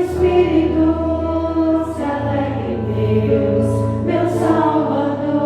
Espírito se alegra em Deus, meu Salvador.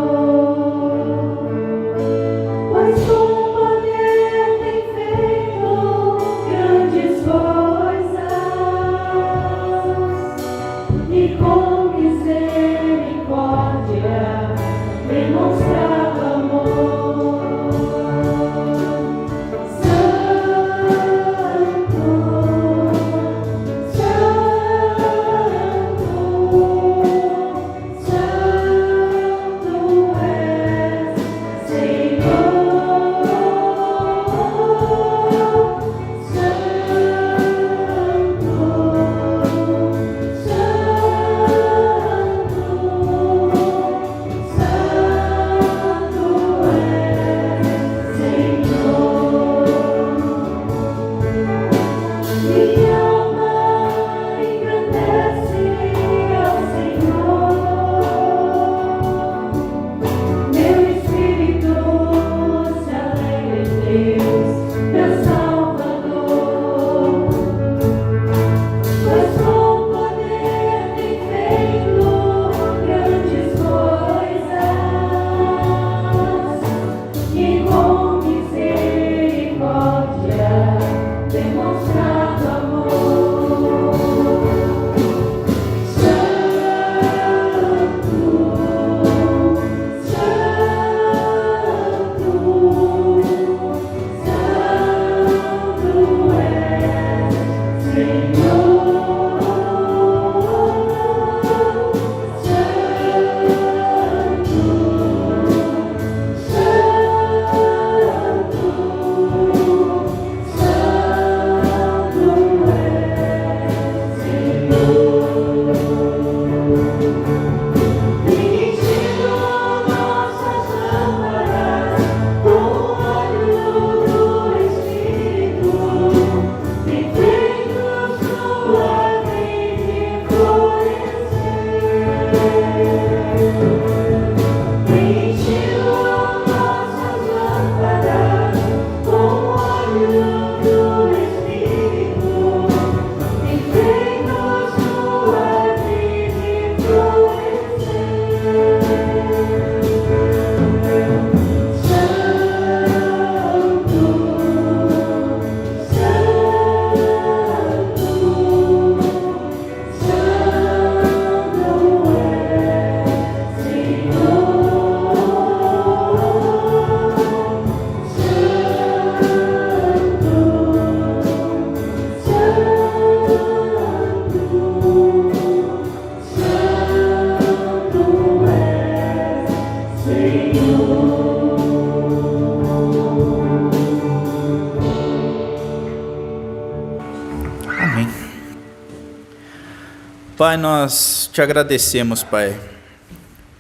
Pai, nós te agradecemos, Pai,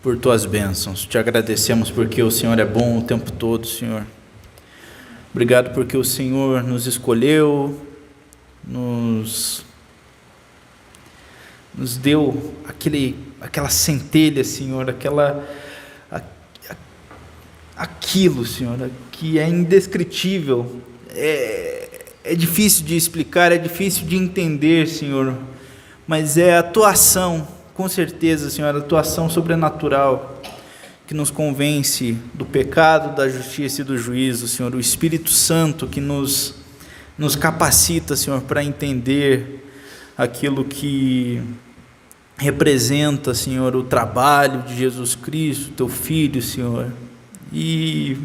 por tuas bênçãos. Te agradecemos porque o Senhor é bom o tempo todo, Senhor. Obrigado porque o Senhor nos escolheu, nos deu aquela centelha, Senhor, aquilo, Senhor, que é indescritível, é difícil de explicar, é difícil de entender, Senhor, mas é a tua ação, com certeza, Senhor, a tua ação sobrenatural, que nos convence do pecado, da justiça e do juízo, Senhor, o Espírito Santo que nos capacita, Senhor, para entender aquilo que representa, Senhor, o trabalho de Jesus Cristo, teu Filho, Senhor. E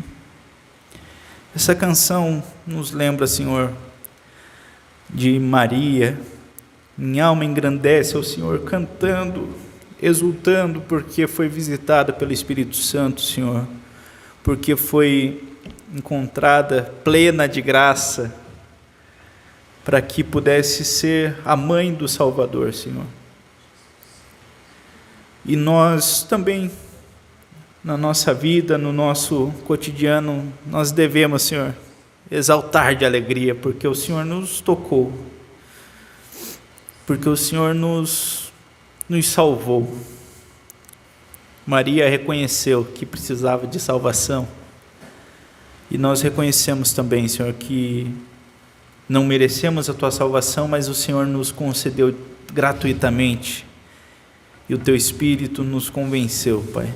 essa canção nos lembra, Senhor, de Maria. Minha alma engrandece ao Senhor, cantando, exultando, porque foi visitada pelo Espírito Santo, Senhor, porque foi encontrada plena de graça, para que pudesse ser a mãe do Salvador, Senhor. E nós também, na nossa vida, no nosso cotidiano, nós devemos, Senhor, exaltar de alegria, porque o Senhor nos tocou, porque o Senhor nos salvou. Maria reconheceu que precisava de salvação, e nós reconhecemos também, Senhor, que não merecemos a tua salvação, mas o Senhor nos concedeu gratuitamente, e o teu Espírito nos convenceu, Pai,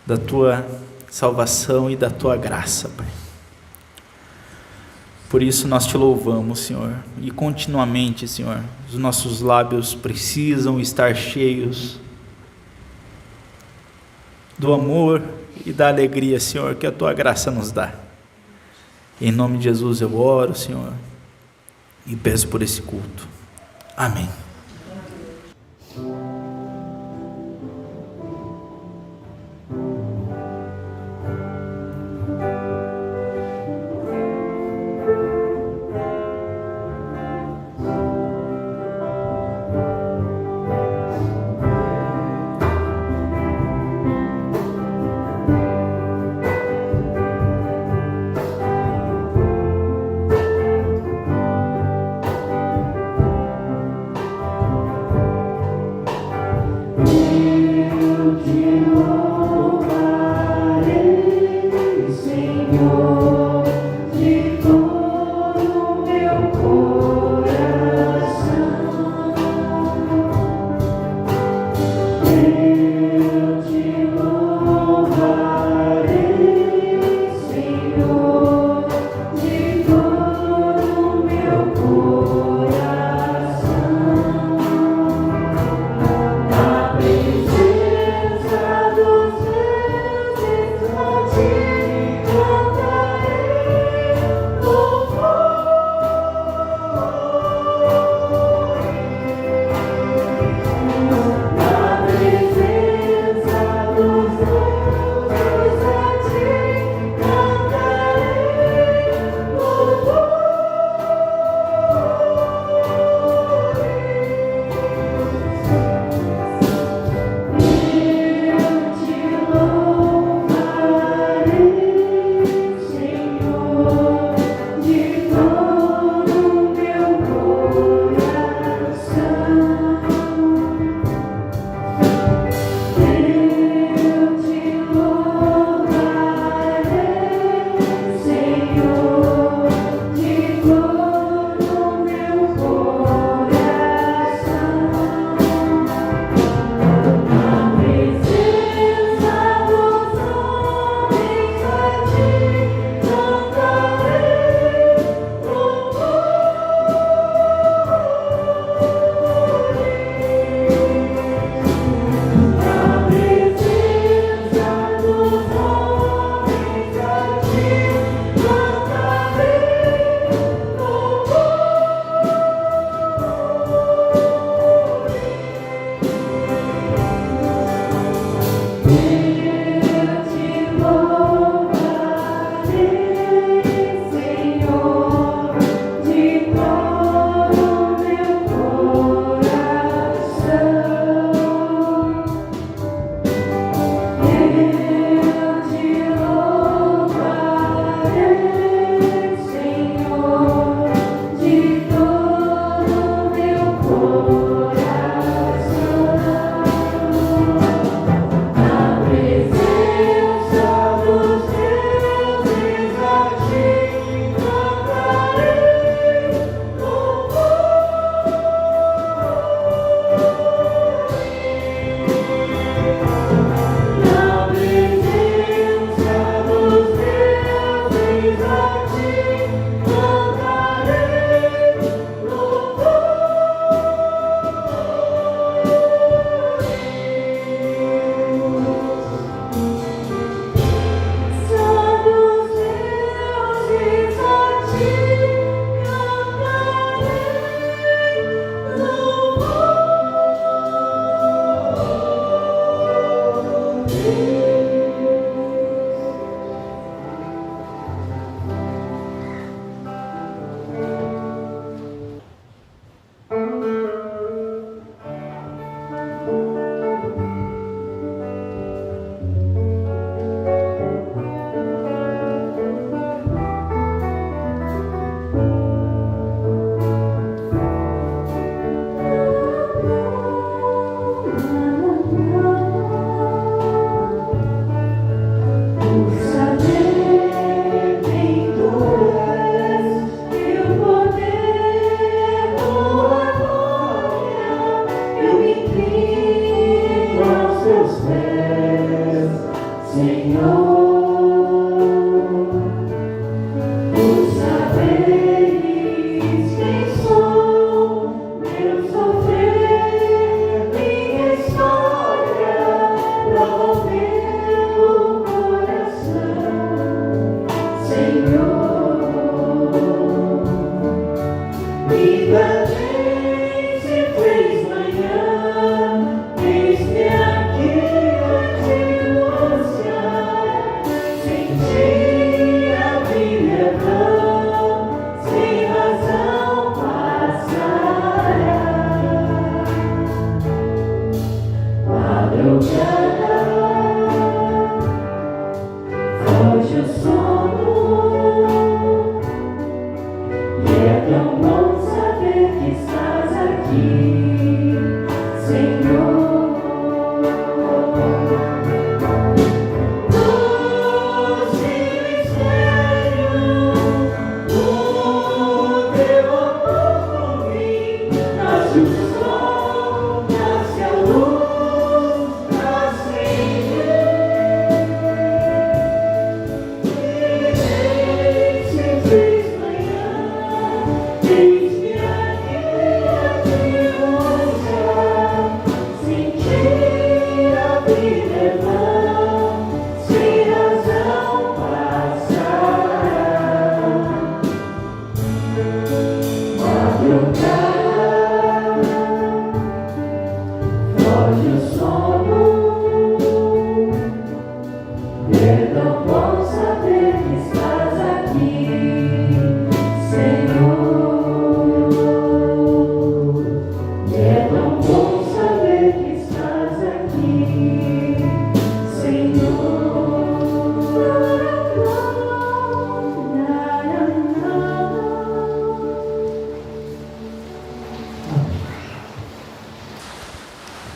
da tua salvação e da tua graça, Pai. Por isso nós te louvamos, Senhor, e continuamente, Senhor, os nossos lábios precisam estar cheios do amor e da alegria, Senhor, que a tua graça nos dá. Em nome de Jesus eu oro, Senhor, e peço por esse culto. Amém.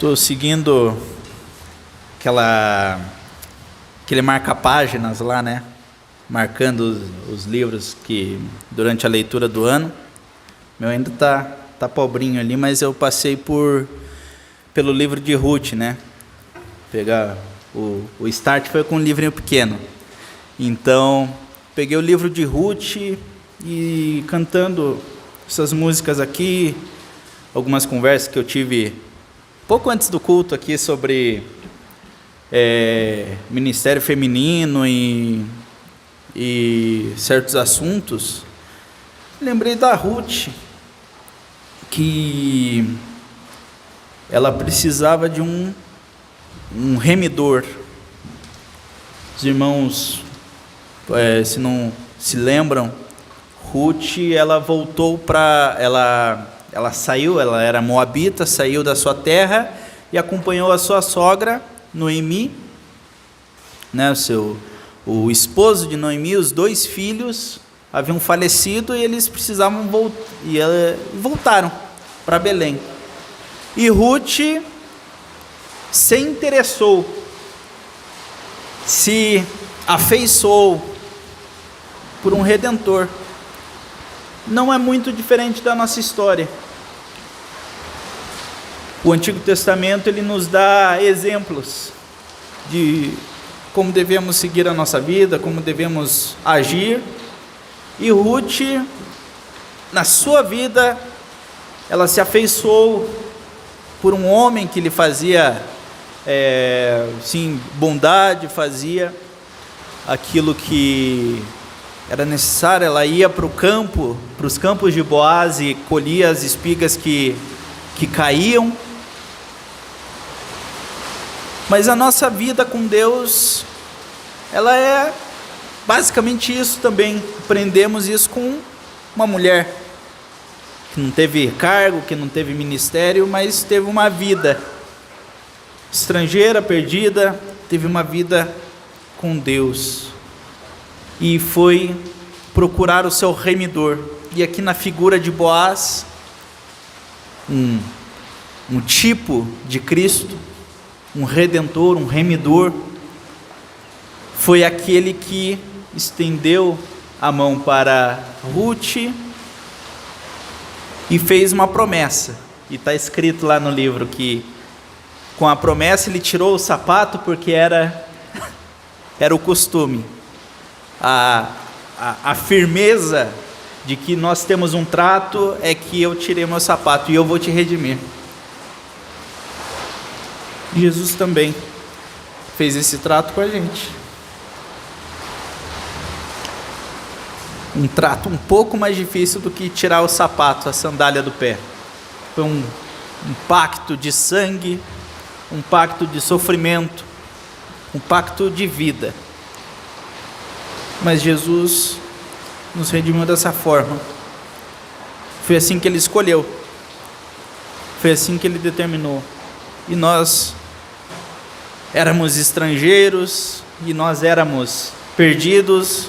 Estou seguindo aquele marca-páginas lá, né? Marcando os livros que durante a leitura do ano. Meu ainda tá pobrinho ali, mas eu passei pelo livro de Ruth, né? Pegar o start foi com um livrinho pequeno. Então, peguei o livro de Ruth e cantando essas músicas aqui, algumas conversas que eu tive pouco antes do culto aqui sobre ministério feminino e certos assuntos. Lembrei da Ruth, que ela precisava de um remidor. Os irmãos, se não se lembram, Ruth, ela voltou para... Ela saiu, ela era moabita, saiu da sua terra e acompanhou a sua sogra, Noemi, né, o esposo de Noemi, os 2 filhos haviam falecido e eles precisavam voltaram para Belém. E Ruth se interessou, se afeiçoou por um redentor. Não é muito diferente da nossa história. O Antigo Testamento ele nos dá exemplos de como devemos seguir a nossa vida, como devemos agir. E Ruth, na sua vida, ela se afeiçoou por um homem que lhe fazia bondade, fazia aquilo que era necessário. Ela ia para o campo, para os campos de Boaz e colhia as espigas que caíam. Mas a nossa vida com Deus, ela é basicamente isso também. Aprendemos isso com uma mulher que não teve cargo, que não teve ministério, mas teve uma vida estrangeira, perdida, teve uma vida com Deus e foi procurar o seu remidor. E aqui na figura de Boaz, um tipo de Cristo, um redentor, um remidor, foi aquele que estendeu a mão para Ruth e fez uma promessa. E está escrito lá no livro que com a promessa ele tirou o sapato porque era o costume. A firmeza de que nós temos um trato é que eu tirei meu sapato e eu vou te redimir. Jesus também fez esse trato com a gente. Um trato um pouco mais difícil do que tirar o sapato, a sandália do pé. Foi um pacto de sangue, um pacto de sofrimento, um pacto de vida. Mas Jesus nos redimiu dessa forma. Foi assim que Ele escolheu. Foi assim que Ele determinou. E nós éramos estrangeiros, e nós éramos perdidos,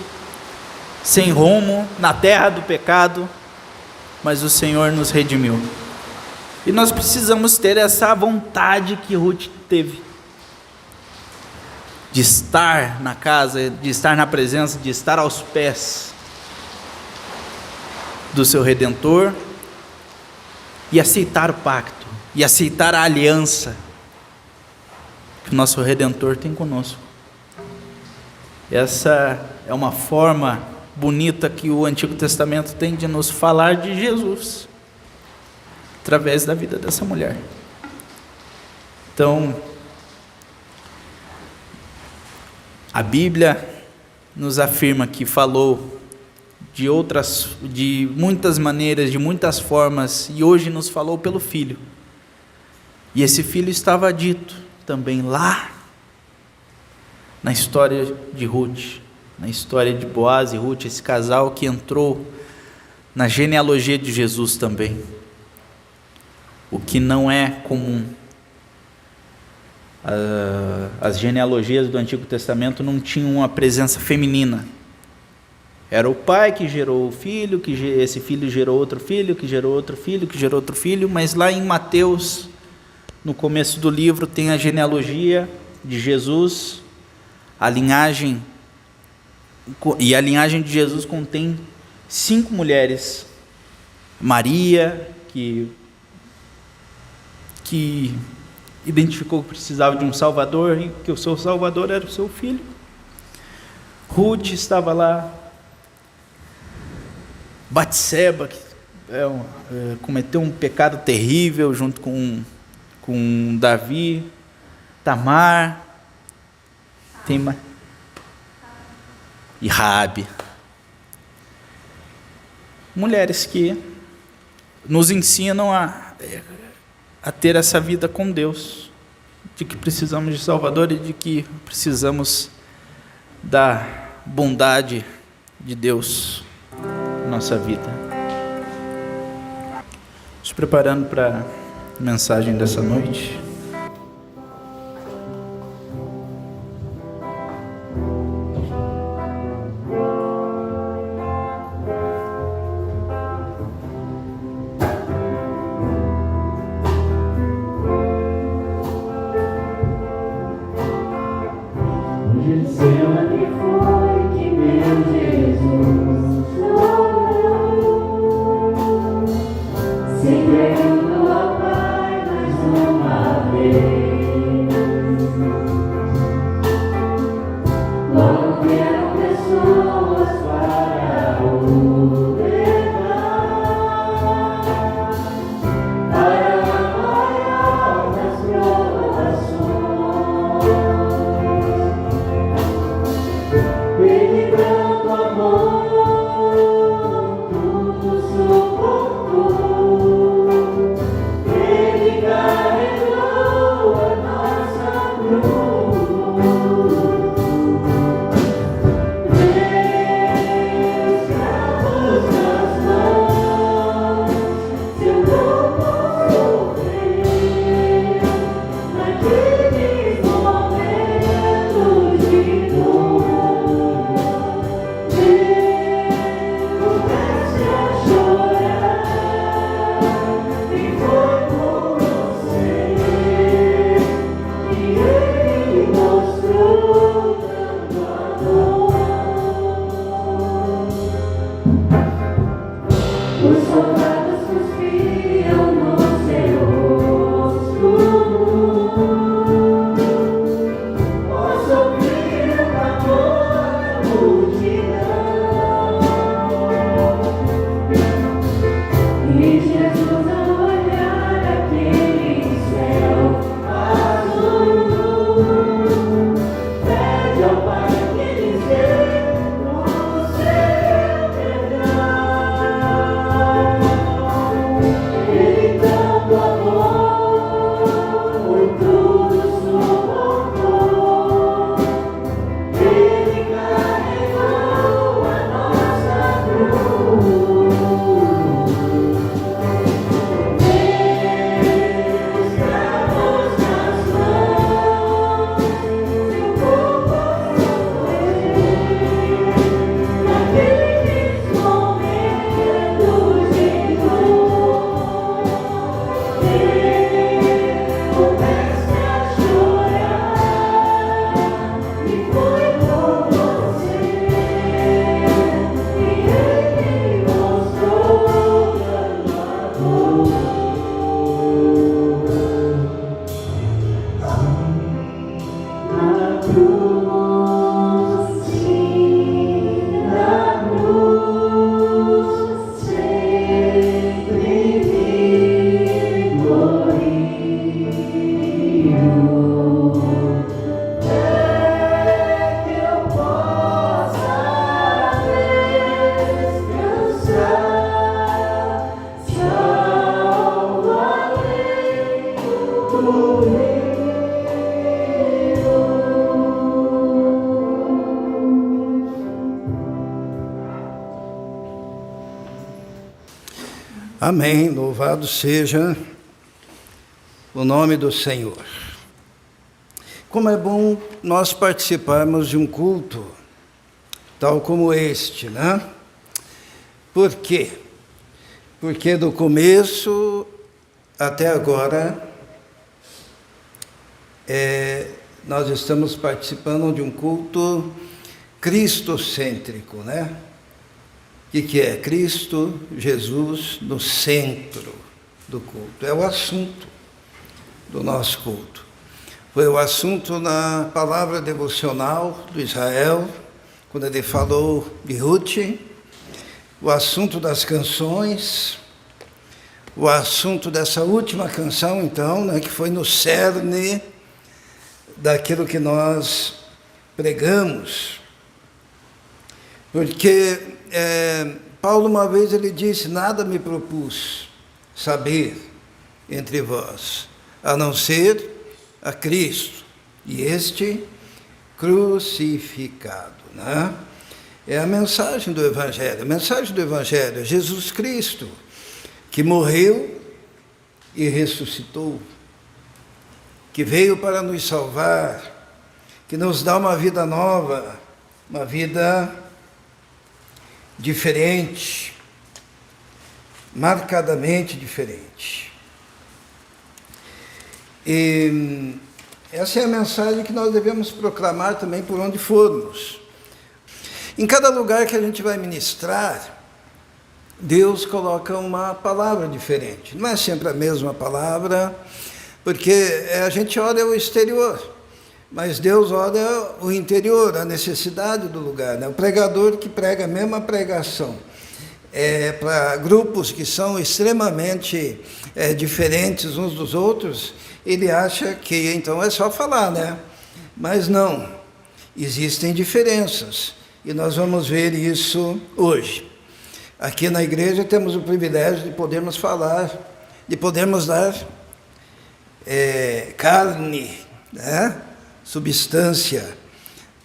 sem rumo, na terra do pecado, mas o Senhor nos redimiu. E nós precisamos ter essa vontade que Ruth teve, de estar na casa, de estar na presença, de estar aos pés do seu Redentor, e aceitar o pacto, e aceitar a aliança que o nosso Redentor tem conosco. Essa é uma forma bonita que o Antigo Testamento tem de nos falar de Jesus, através da vida dessa mulher. Então, a Bíblia nos afirma que falou de muitas maneiras, de muitas formas, e hoje nos falou pelo Filho. E esse Filho estava dito também lá na história de Ruth, na história de Boaz e Ruth, esse casal que entrou na genealogia de Jesus também, o que não é comum. As genealogias do Antigo Testamento não tinham uma presença feminina. Era o pai que gerou o filho, que esse filho gerou outro filho, que gerou outro filho, que gerou outro filho, mas lá em Mateus, no começo do livro, tem a genealogia de Jesus, a linhagem, e a linhagem de Jesus contém 5 mulheres. Maria, que identificou que precisava de um Salvador, e que o seu Salvador era o seu filho. Ruth estava lá. Batseba, que cometeu um pecado terrível junto com Davi. Tamar, e Raabe. Mulheres que nos ensinam a ter essa vida com Deus, de que precisamos de Salvador e de que precisamos da bondade de Deus na nossa vida. Nos preparando para a mensagem dessa noite. Amém, louvado seja o nome do Senhor. Como é bom nós participarmos de um culto tal como este, né? Por quê? Porque do começo até agora, nós estamos participando de um culto cristocêntrico, né? O que é? Cristo, Jesus, no centro do culto. É o assunto do nosso culto. Foi o assunto na palavra devocional do Israel, quando ele falou de Ruth, o assunto das canções, o assunto dessa última canção, então, né, que foi no cerne daquilo que nós pregamos. Porque Paulo uma vez ele disse, nada me propus saber entre vós, a não ser a Cristo, e este crucificado, né? É a mensagem do Evangelho. A mensagem do Evangelho é Jesus Cristo, que morreu e ressuscitou, que veio para nos salvar, que nos dá uma vida nova, uma vida diferente, marcadamente diferente. E essa é a mensagem que nós devemos proclamar também por onde formos. Em cada lugar que a gente vai ministrar, Deus coloca uma palavra diferente. Não é sempre a mesma palavra, porque a gente olha o exterior, mas Deus olha o interior, a necessidade do lugar, né? O pregador que prega a mesma pregação para grupos que são extremamente diferentes uns dos outros, ele acha que então é só falar, né? Mas não, existem diferenças, e nós vamos ver isso hoje. Aqui na igreja temos o privilégio de podermos falar, de podermos dar carne, né? Substância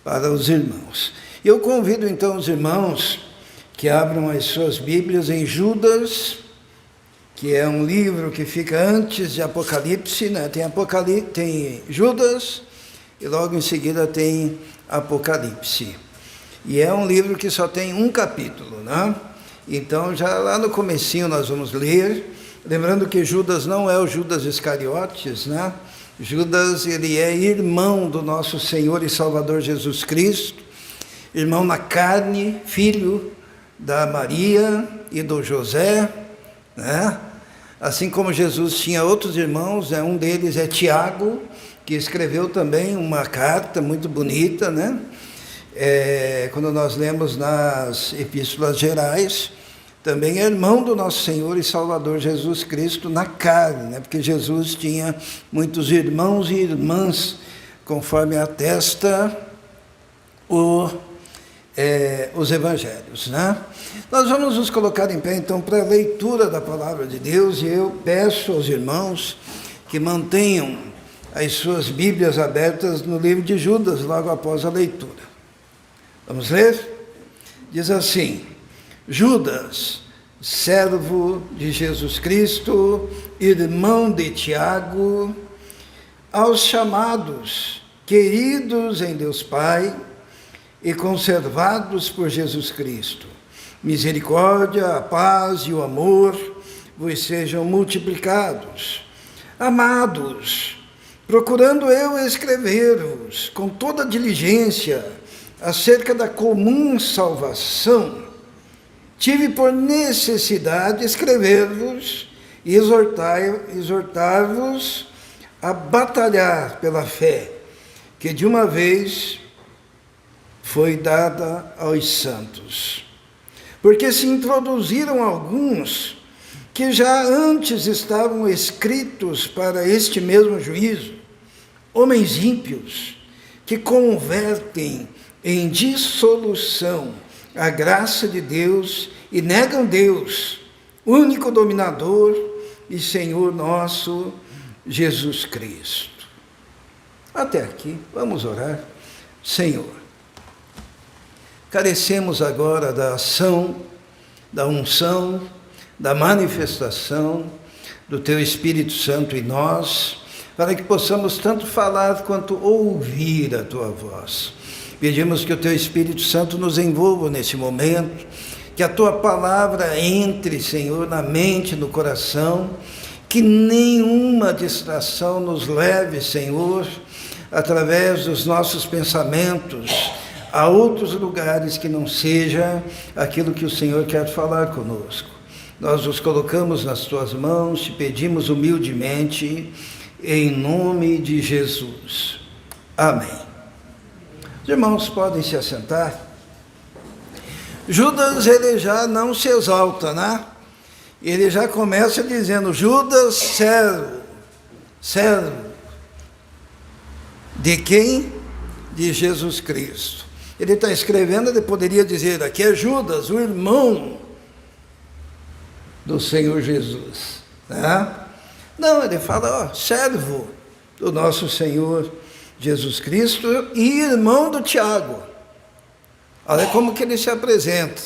para os irmãos. Eu convido então os irmãos que abram as suas Bíblias em Judas, que é um livro que fica antes de Apocalipse, né? Tem Judas e logo em seguida tem Apocalipse. E é um livro que só tem um capítulo, né? Então já lá no comecinho nós vamos ler, lembrando que Judas não é o Judas Iscariotes, né? Judas, ele é irmão do nosso Senhor e Salvador Jesus Cristo, irmão na carne, filho da Maria e do José, né? Assim como Jesus tinha outros irmãos, um deles é Tiago, que escreveu também uma carta muito bonita, né? Quando nós lemos nas epístolas gerais, também é irmão do nosso Senhor e Salvador Jesus Cristo na carne, né? Porque Jesus tinha muitos irmãos e irmãs, conforme atesta os evangelhos, né? Nós vamos nos colocar em pé, então, para a leitura da palavra de Deus, e eu peço aos irmãos que mantenham as suas Bíblias abertas no livro de Judas, logo após a leitura. Vamos ler? Diz assim: Judas, servo de Jesus Cristo, irmão de Tiago, aos chamados, queridos em Deus Pai e conservados por Jesus Cristo, misericórdia, a paz e o amor vos sejam multiplicados. Amados, procurando eu escrever-vos com toda diligência acerca da comum salvação, tive por necessidade escrever-vos e exortar-vos a batalhar pela fé que de uma vez foi dada aos santos. Porque se introduziram alguns que já antes estavam escritos para este mesmo juízo, homens ímpios, que convertem em dissolução a graça de Deus e negam Deus, único dominador e Senhor nosso, Jesus Cristo. Até aqui, vamos orar. Senhor, carecemos agora da ação, da unção, da manifestação do Teu Espírito Santo em nós, para que possamos tanto falar quanto ouvir a Tua voz. Pedimos que o Teu Espírito Santo nos envolva nesse momento, que a Tua palavra entre, Senhor, na mente, no coração, que nenhuma distração nos leve, Senhor, através dos nossos pensamentos, a outros lugares que não seja aquilo que o Senhor quer falar conosco. Nós nos colocamos nas Tuas mãos, te pedimos humildemente, em nome de Jesus. Amém. Os irmãos podem se assentar. Judas, ele já não se exalta, né? Ele já começa dizendo, Judas, servo. De quem? De Jesus Cristo. Ele está escrevendo, ele poderia dizer, aqui é Judas, o irmão do Senhor Jesus. Né? Não, ele fala, servo do nosso Senhor Jesus Cristo e irmão do Tiago. Olha como que ele se apresenta.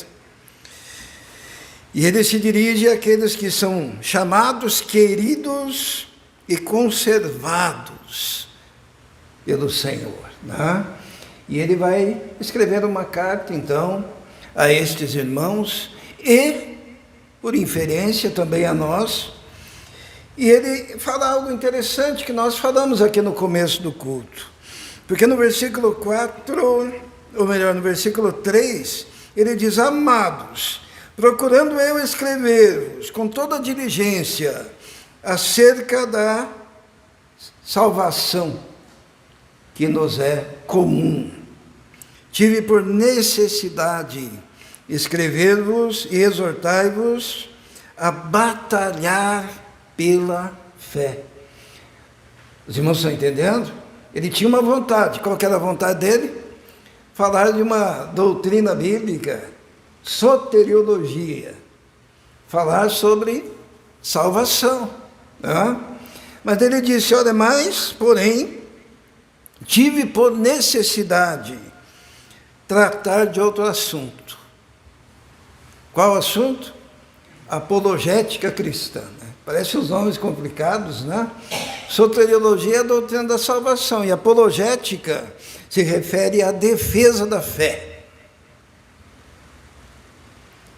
E ele se dirige àqueles que são chamados, queridos e conservados pelo Senhor. Né? E ele vai escrever uma carta, então, a estes irmãos e, por inferência, também a nós. E ele fala algo interessante que nós falamos aqui no começo do culto. Porque no versículo 4, ou melhor, no versículo 3, ele diz, amados, procurando eu escrever-vos com toda diligência acerca da salvação que nos é comum. Tive por necessidade escrever-vos e exortar-vos a batalhar pela fé. Os irmãos estão entendendo? Ele tinha uma vontade. Qual que era a vontade dele? Falar de uma doutrina bíblica, soteriologia. Falar sobre salvação. Né? Mas ele disse, olha, mas, porém, tive por necessidade tratar de outro assunto. Qual assunto? Apologética cristã. Né? Parece os nomes complicados, né? Soteriologia é a doutrina da salvação, e apologética se refere à defesa da fé.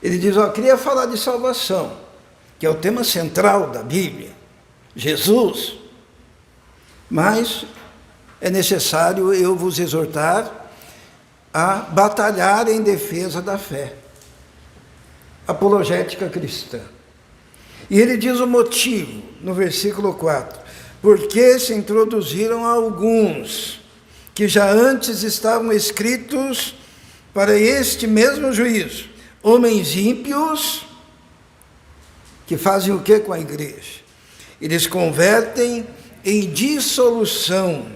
Ele diz, queria falar de salvação, que é o tema central da Bíblia, Jesus, mas é necessário eu vos exortar a batalhar em defesa da fé. Apologética cristã. E ele diz o motivo, no versículo 4, porque se introduziram alguns que já antes estavam escritos para este mesmo juízo, homens ímpios, que fazem o que com a igreja? Eles convertem em dissolução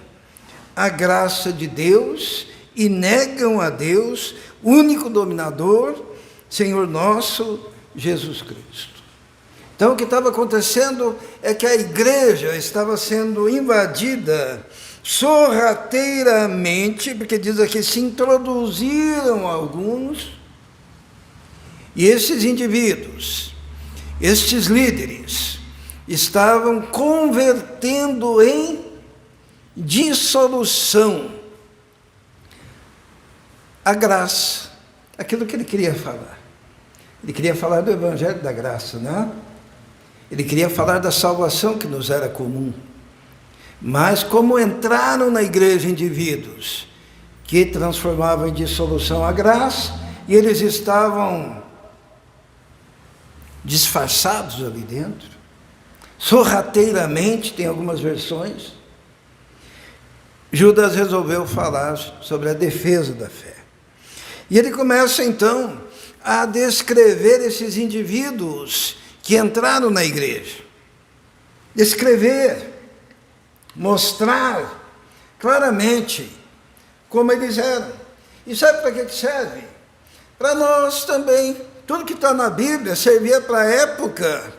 a graça de Deus e negam a Deus, único dominador, Senhor nosso, Jesus Cristo. Então, o que estava acontecendo é que a igreja estava sendo invadida sorrateiramente, porque diz aqui, se introduziram alguns, e esses indivíduos, estes líderes, estavam convertendo em dissolução a graça, aquilo que ele queria falar. Ele queria falar do Evangelho da Graça, né? Ele queria falar da salvação que nos era comum. Mas como entraram na igreja indivíduos que transformavam em dissolução a graça, e eles estavam disfarçados ali dentro, sorrateiramente, tem algumas versões, Judas resolveu falar sobre a defesa da fé. E ele começa então a descrever esses indivíduos que entraram na igreja. Descrever, mostrar claramente como eles eram. E sabe para que serve? Para nós também. Tudo que está na Bíblia servia para a época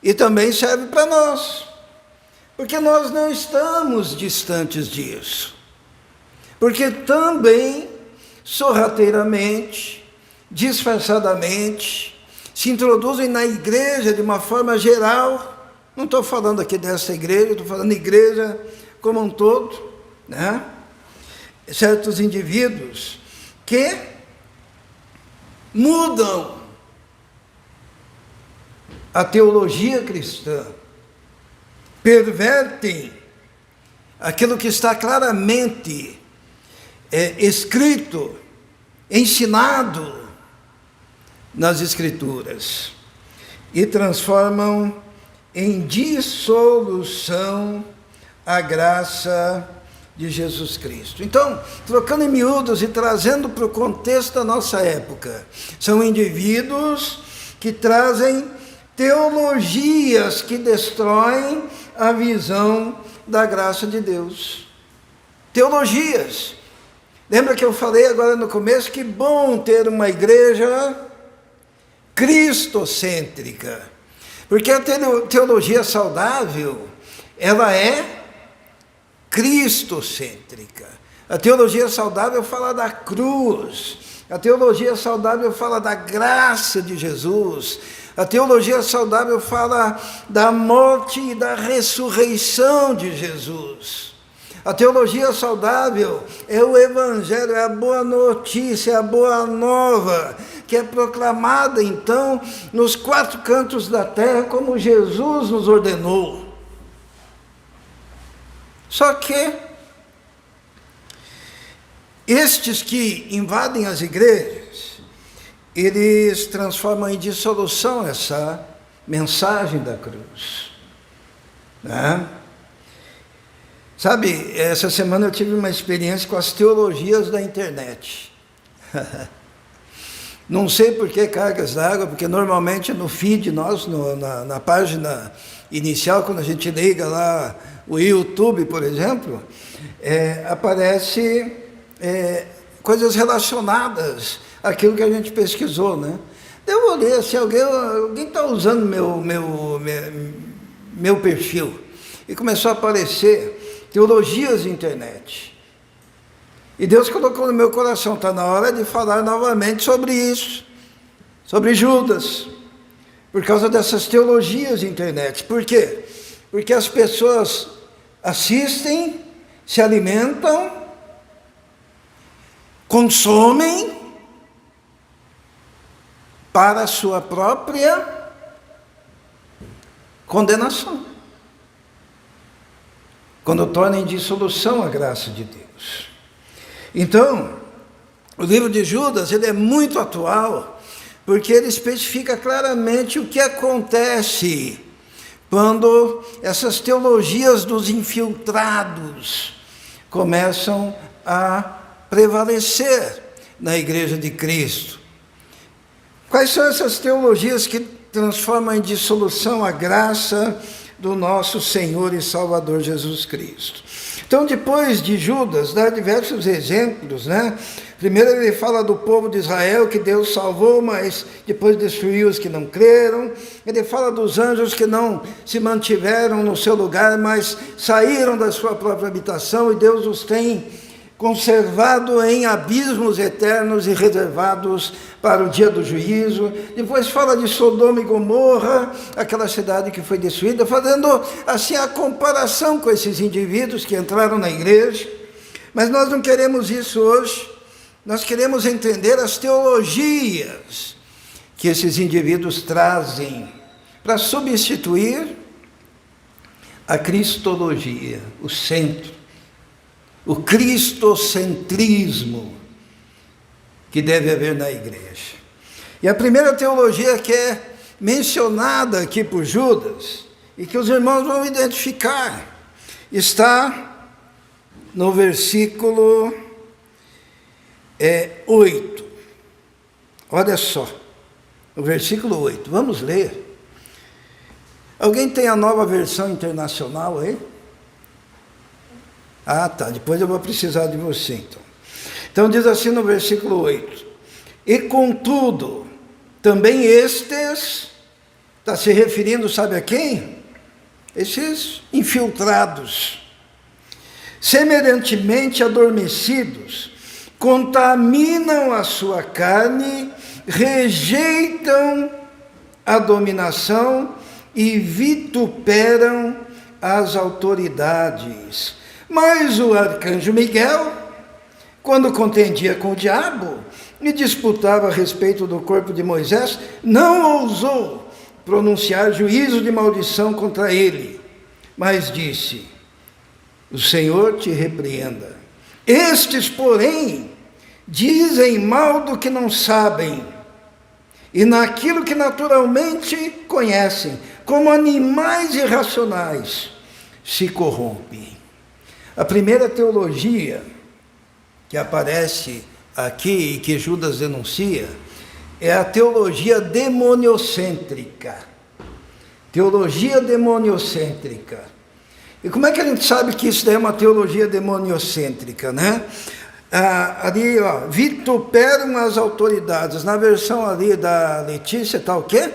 e também serve para nós. Porque nós não estamos distantes disso. Porque também, sorrateiramente, disfarçadamente, se introduzem na igreja de uma forma geral. Não estou falando aqui dessa igreja, estou falando da igreja como um todo, né? Certos indivíduos que mudam a teologia cristã, pervertem aquilo que está claramente escrito, ensinado nas Escrituras, e transformam em dissolução a graça de Jesus Cristo. Então, trocando em miúdos e trazendo para o contexto da nossa época, são indivíduos que trazem teologias que destroem a visão da graça de Deus. Teologias. Lembra que eu falei agora no começo que bom ter uma igreja cristocêntrica, porque a teologia saudável, ela é cristocêntrica. A teologia saudável fala da cruz, a teologia saudável fala da graça de Jesus, a teologia saudável fala da morte e da ressurreição de Jesus. A teologia saudável é o Evangelho, é a boa notícia, é a boa nova, que é proclamada então nos 4 cantos da terra, como Jesus nos ordenou. Só que estes que invadem as igrejas, eles transformam em dissolução essa mensagem da cruz, né? Sabe, essa semana eu tive uma experiência com as teologias da internet. Não sei por que cargas d'água, porque normalmente no feed nosso, na página inicial, quando a gente liga lá o YouTube, por exemplo, aparece coisas relacionadas àquilo que a gente pesquisou, né? Eu olhei assim, alguém está usando meu perfil, e começou a aparecer teologias de internet. E Deus colocou no meu coração, está na hora de falar novamente sobre isso, sobre Judas, por causa dessas teologias de internet. Por quê? Porque as pessoas assistem, se alimentam, consomem para a sua própria condenação, quando torna em dissolução a graça de Deus. Então, o livro de Judas, ele é muito atual, porque ele especifica claramente o que acontece quando essas teologias dos infiltrados começam a prevalecer na igreja de Cristo. Quais são essas teologias que transformam em dissolução a graça do nosso Senhor e Salvador Jesus Cristo? Então, depois de Judas, dá diversos exemplos, né? Primeiro ele fala do povo de Israel, que Deus salvou, mas depois destruiu os que não creram. Ele fala dos anjos que não se mantiveram no seu lugar, mas saíram da sua própria habitação, e Deus os tem conservado em abismos eternos e reservados para o dia do juízo. Depois fala de Sodoma e Gomorra, aquela cidade que foi destruída, fazendo assim a comparação com esses indivíduos que entraram na igreja. Mas nós não queremos isso hoje. Nós queremos entender as teologias que esses indivíduos trazem para substituir a cristologia, o centro, o cristocentrismo que deve haver na igreja. E a primeira teologia que é mencionada aqui por Judas, e que os irmãos vão identificar, está no versículo 8. Olha só, o versículo 8. Vamos ler. Alguém tem a Nova Versão Internacional aí? Ah, tá. Depois eu vou precisar de você, então. Então diz assim no versículo 8. E contudo, também estes, está se referindo, sabe a quem? Esses infiltrados, semelhantemente adormecidos, contaminam a sua carne, rejeitam a dominação e vituperam as autoridades. Mas o arcanjo Miguel, quando contendia com o diabo e disputava a respeito do corpo de Moisés, não ousou pronunciar juízo de maldição contra ele, mas disse: o Senhor te repreenda. Estes, porém, dizem mal do que não sabem, e naquilo que naturalmente conhecem, como animais irracionais, se corrompem. A primeira teologia que aparece aqui e que Judas denuncia é a teologia demoniocêntrica. Teologia demoniocêntrica. E como é que a gente sabe que isso daí é uma teologia demoniocêntrica, né? Ali, ó, vituperam as autoridades. Na versão ali da Letícia está o quê?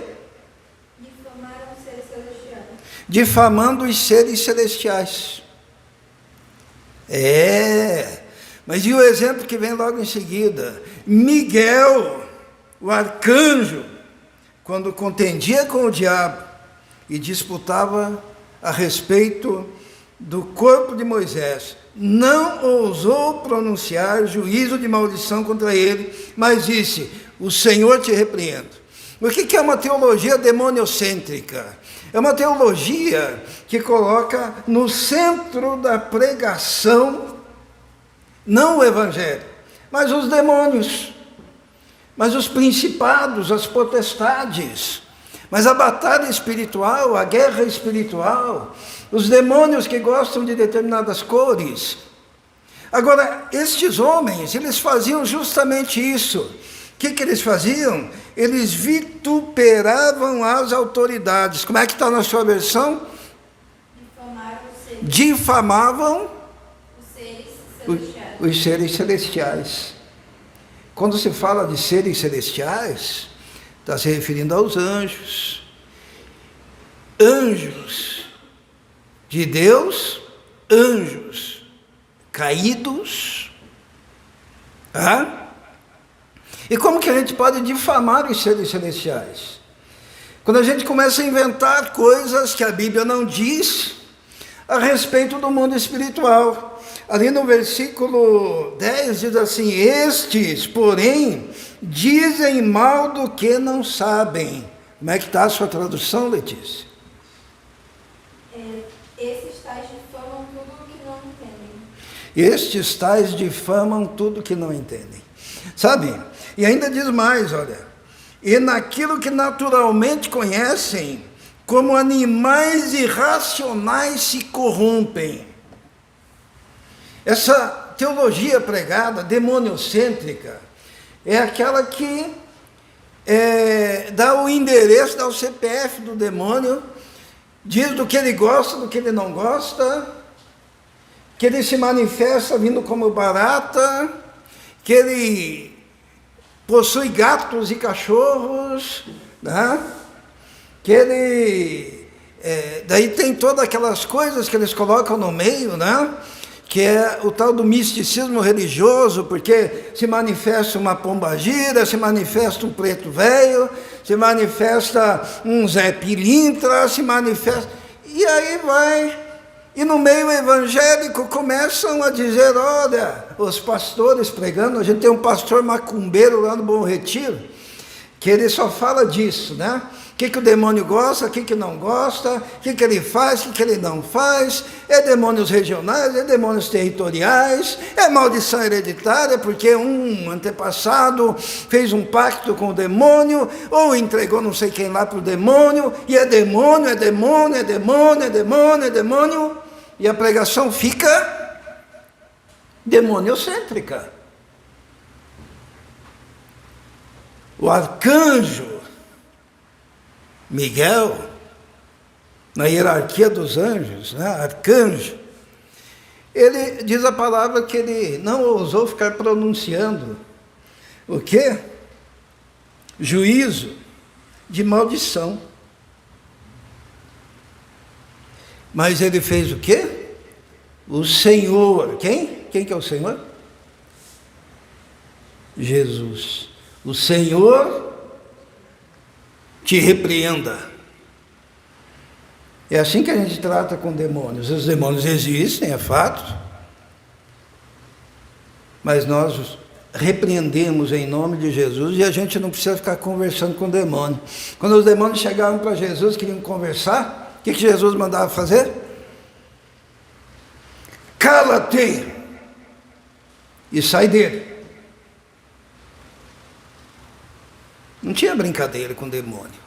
Difamaram os seres celestiais. Difamando os seres celestiais. Mas e o exemplo que vem logo em seguida? Miguel, o arcanjo, quando contendia com o diabo e disputava a respeito do corpo de Moisés, não ousou pronunciar juízo de maldição contra ele, mas disse: o Senhor te repreenda. O que é uma teologia demoniocêntrica? É uma teologia que coloca no centro da pregação não o evangelho, mas os demônios, mas os principados, as potestades, mas a batalha espiritual, a guerra espiritual, os demônios que gostam de determinadas cores. Agora, estes homens, eles faziam justamente isso. O que eles faziam? Eles vituperavam as autoridades. Como é que está na sua versão? Difamavam os seres celestiais. Quando se fala de seres celestiais, está se referindo aos anjos. Anjos de Deus, anjos caídos. E como que a gente pode difamar os seres celestiais? Quando a gente começa a inventar coisas que a Bíblia não diz a respeito do mundo espiritual. Ali no versículo 10 diz assim: estes, porém, dizem mal do que não sabem. Como é que está a sua tradução, Letícia? Esses tais difamam tudo o que não entendem. Estes tais difamam tudo que não entendem. Sabe? E ainda diz mais, olha: e naquilo que naturalmente conhecem, como animais irracionais se corrompem. Essa teologia pregada, demoniocêntrica, é aquela que dá o endereço, dá o CPF do demônio, diz do que ele gosta, do que ele não gosta, que ele se manifesta vindo como barata, que ele possui gatos e cachorros, né? Que ele... daí tem todas aquelas coisas que eles colocam no meio, né? Que é o tal do misticismo religioso, porque se manifesta uma pombagira, se manifesta um preto velho, se manifesta um Zé Pilintra, se manifesta... E aí vai... E no meio evangélico começam a dizer: olha, os pastores pregando, a gente tem um pastor macumbeiro lá no Bom Retiro, que ele só fala disso, né? O que o demônio gosta, o que não gosta, o que ele faz, o que ele não faz, é demônios regionais, é demônios territoriais, é maldição hereditária, porque um antepassado fez um pacto com o demônio, ou entregou não sei quem lá para o demônio, e é demônio, é demônio, é demônio, é demônio, é demônio, e a pregação fica demoniocêntrica. O arcanjo Miguel, na hierarquia dos anjos, né? Arcanjo, ele diz a palavra que ele não ousou ficar pronunciando o quê? Juízo de maldição. Mas ele fez o quê? O Senhor. Quem? Quem que é o Senhor? Jesus. O Senhor te repreenda. É assim que a gente trata com demônios. Os demônios existem, é fato. Mas nós repreendemos em nome de Jesus e a gente não precisa ficar conversando com o demônio. Quando os demônios chegavam para Jesus, queriam conversar, o que Jesus mandava fazer? Cala-te e sai dele. Não tinha brincadeira com o demônio.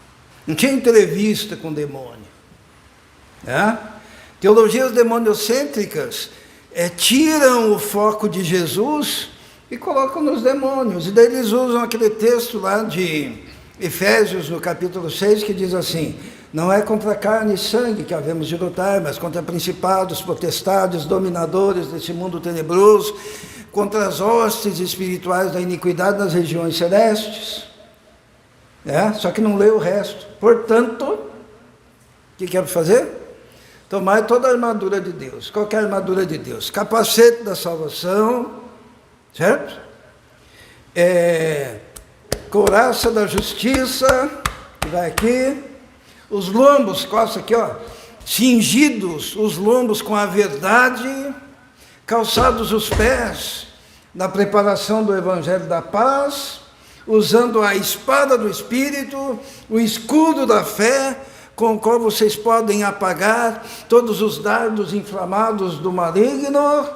Não tinha entrevista com o demônio. Teologias demoniocêntricas tiram o foco de Jesus e colocam nos demônios. E daí eles usam aquele texto lá de Efésios, no capítulo 6, que diz assim: não é contra carne e sangue que havemos de lutar, mas contra principados, potestades, dominadores desse mundo tenebroso, contra as hostes espirituais da iniquidade nas regiões celestes. Só que não lê o resto. Portanto, o que quero fazer? Tomar toda a armadura de Deus. Qual que é a armadura de Deus? Capacete da salvação, certo? Couraça da justiça, que vai aqui. Os lombos, costa aqui, ó, cingidos os lombos com a verdade, calçados os pés na preparação do evangelho da paz, usando a espada do Espírito, o escudo da fé, com o qual vocês podem apagar todos os dardos inflamados do maligno.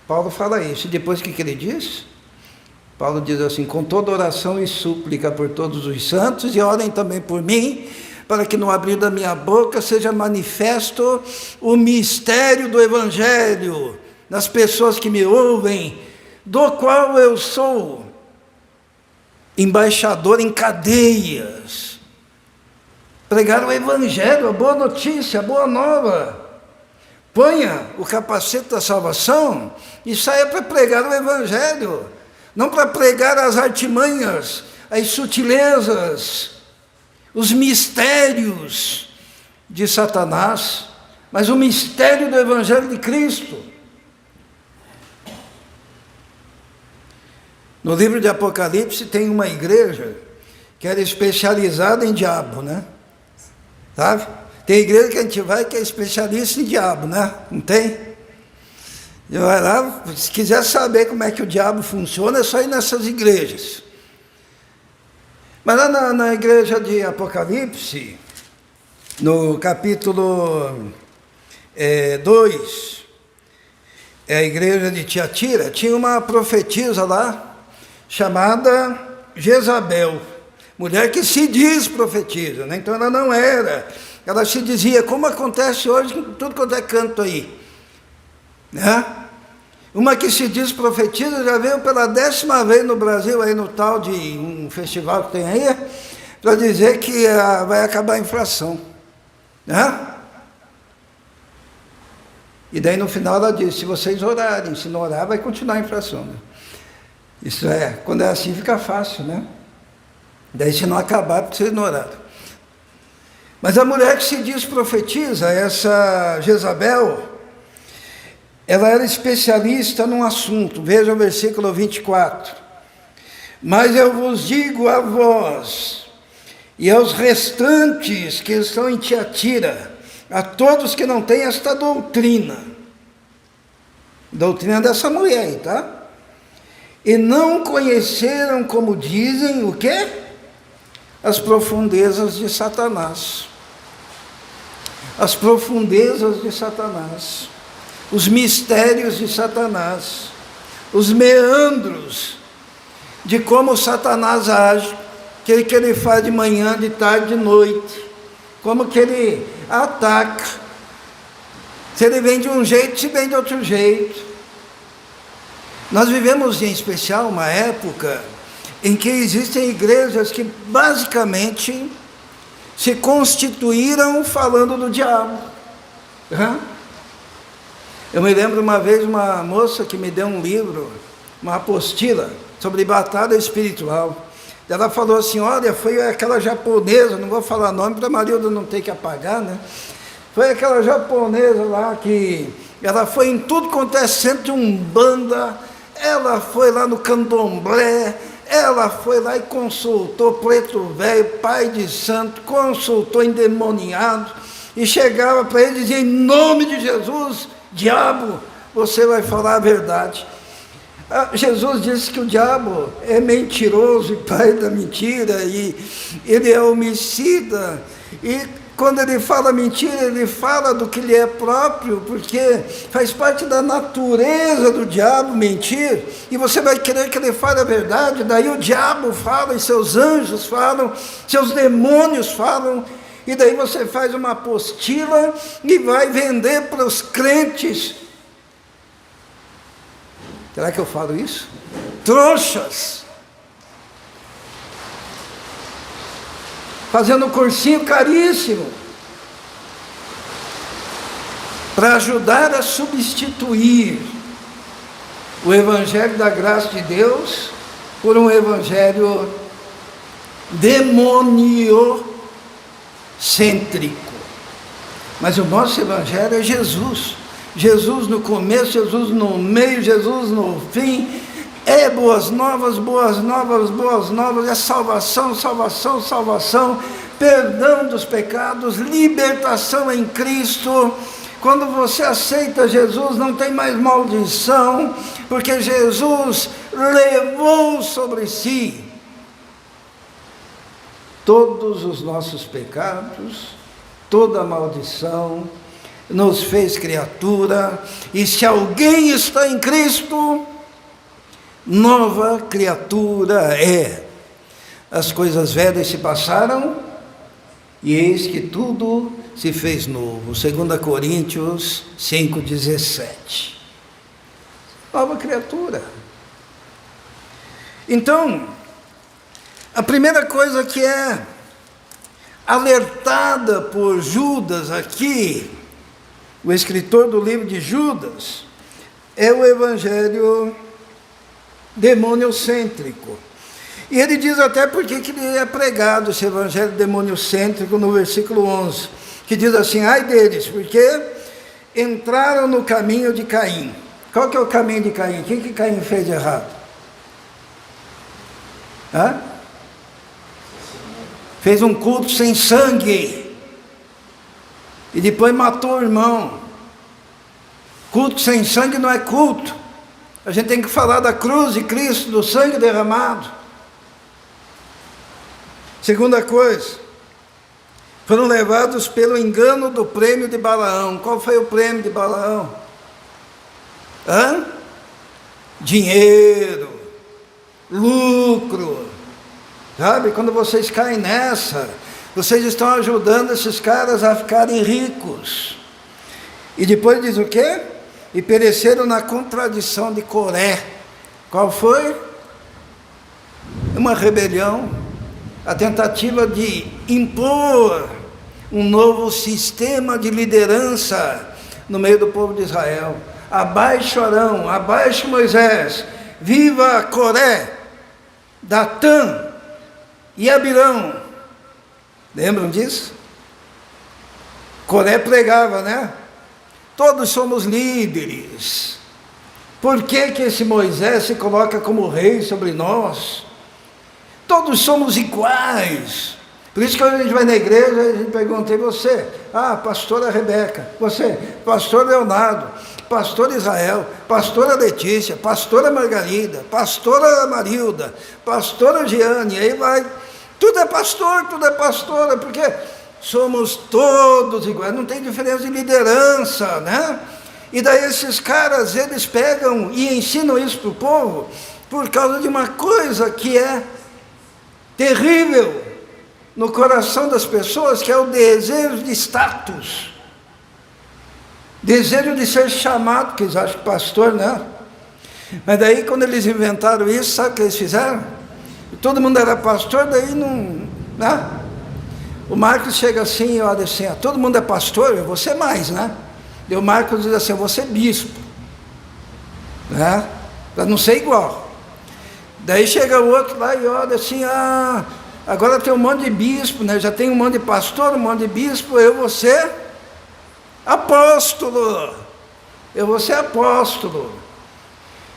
Paulo fala isso, e depois o que ele diz? Paulo diz assim: com toda oração e súplica por todos os santos, e orem também por mim, para que no abrir da minha boca seja manifesto o mistério do Evangelho nas pessoas que me ouvem, do qual eu sou embaixador em cadeias. Pregar o Evangelho, a boa notícia, a boa nova. Ponha o capacete da salvação e saia para pregar o Evangelho. Não para pregar as artimanhas, as sutilezas, os mistérios de Satanás, mas o mistério do Evangelho de Cristo. No livro de Apocalipse tem uma igreja que era especializada em diabo, né? Sabe? Tem igreja que a gente vai que é especialista em diabo, né? Não tem? E vai lá, se quiser saber como é que o diabo funciona, é só ir nessas igrejas. Mas lá na igreja de Apocalipse, no capítulo 2, a igreja de Tiatira, tinha uma profetisa lá, chamada Jezabel, mulher que se diz profetisa, né? Então ela não era, ela se dizia, como acontece hoje com tudo quanto é canto aí, né? Uma que se diz profetisa já veio pela 10ª vez no Brasil, aí no tal de um festival que tem aí, para dizer que vai acabar a inflação, né? E daí no final ela diz: se vocês orarem, se não orar, vai continuar a inflação, né? Isso quando é assim fica fácil, né? Daí se não acabar, porque vocês não oraram. Mas a mulher que se diz profetiza, essa Jezabel, ela era especialista num assunto. Veja o versículo 24. Mas eu vos digo a vós e aos restantes que estão em Tiatira, a todos que não têm esta doutrina dessa mulher aí, tá? E não conheceram, como dizem, o quê? As profundezas de Satanás. As profundezas de Satanás. Os mistérios de Satanás. Os meandros de como Satanás age. O que ele faz de manhã, de tarde, de noite. Como que ele ataca. Se ele vem de um jeito, se vem de outro jeito. Nós vivemos em especial uma época em que existem igrejas que basicamente se constituíram falando do diabo. Eu me lembro uma vez uma moça que me deu um livro, uma apostila sobre batalha espiritual. Ela falou assim, olha, foi aquela japonesa, não vou falar nome para a Marilda não ter que apagar, né? Foi aquela japonesa lá que ela foi em tudo quanto é centro de umbanda, ela foi lá no candomblé, ela foi lá e consultou preto velho, pai de santo, consultou endemoniado, e chegava para ele e dizia, em nome de Jesus, diabo, você vai falar a verdade. Jesus disse que o diabo é mentiroso e pai da mentira, e ele é homicida, e quando ele fala mentira, ele fala do que lhe é próprio, porque faz parte da natureza do diabo mentir, e você vai querer que ele fale a verdade, daí o diabo fala, e seus anjos falam, seus demônios falam, e daí você faz uma apostila e vai vender para os crentes. Será que eu falo isso? Trouxas. Fazendo um cursinho caríssimo. Para ajudar a substituir o Evangelho da graça de Deus por um Evangelho demoniocêntrico. Mas o nosso Evangelho é Jesus. Jesus no começo, Jesus no meio, Jesus no fim, é boas novas, boas novas, boas novas, é salvação, salvação, salvação, perdão dos pecados, libertação em Cristo. Quando você aceita Jesus, não tem mais maldição, porque Jesus levou sobre si todos os nossos pecados, toda a maldição, nos fez criatura, e se alguém está em Cristo, nova criatura é. As coisas velhas se passaram, e eis que tudo se fez novo. 2 Coríntios 5,17. Nova criatura. Então, a primeira coisa que é alertada por Judas aqui, o escritor do livro de Judas, é o evangelho demoniocêntrico. E ele diz até porque que ele é pregado, esse evangelho demoniocêntrico, no versículo 11, que diz assim, ai deles, porque entraram no caminho de Caim. Qual que é o caminho de Caim? O que Caim fez de errado? Fez um culto sem sangue, e depois matou o irmão. Culto sem sangue não é culto. A gente tem que falar da cruz de Cristo, do sangue derramado. Segunda coisa, foram levados pelo engano do prêmio de Balaão. Qual foi o prêmio de Balaão? Dinheiro, lucro. Sabe, quando vocês caem nessa, vocês estão ajudando esses caras a ficarem ricos. E depois diz o quê? E pereceram na contradição de Coré. Qual foi? Uma rebelião, a tentativa de impor um novo sistema de liderança no meio do povo de Israel. Abaixo Arão, abaixo Moisés, viva Coré, Datã e Abirão. Lembram disso? Coré pregava, né? Todos somos líderes. Por que esse Moisés se coloca como rei sobre nós? Todos somos iguais. Por isso que quando a gente vai na igreja, a gente pergunta, e você? Pastora Rebeca. Você? Pastor Leonardo. Pastor Israel. Pastora Letícia. Pastora Margarida. Pastora Marilda. Pastora Giane. Aí vai. Tudo é pastor, tudo é pastora, porque somos todos iguais, não tem diferença de liderança, né? E daí esses caras, eles pegam e ensinam isso para o povo, por causa de uma coisa que é terrível no coração das pessoas, que é o desejo de status, desejo de ser chamado, que eles acham que pastor, né? Mas daí, quando eles inventaram isso, sabe o que eles fizeram? Todo mundo era pastor, daí não... né? O Marcos chega assim e olha assim, todo mundo é pastor, eu vou ser mais, né? E o Marcos diz assim, eu vou ser bispo, né? Para não ser igual. Daí chega o outro lá e olha assim, agora tem um monte de bispo, né? Já tem um monte de pastor, um monte de bispo, eu vou ser apóstolo. Eu vou ser apóstolo.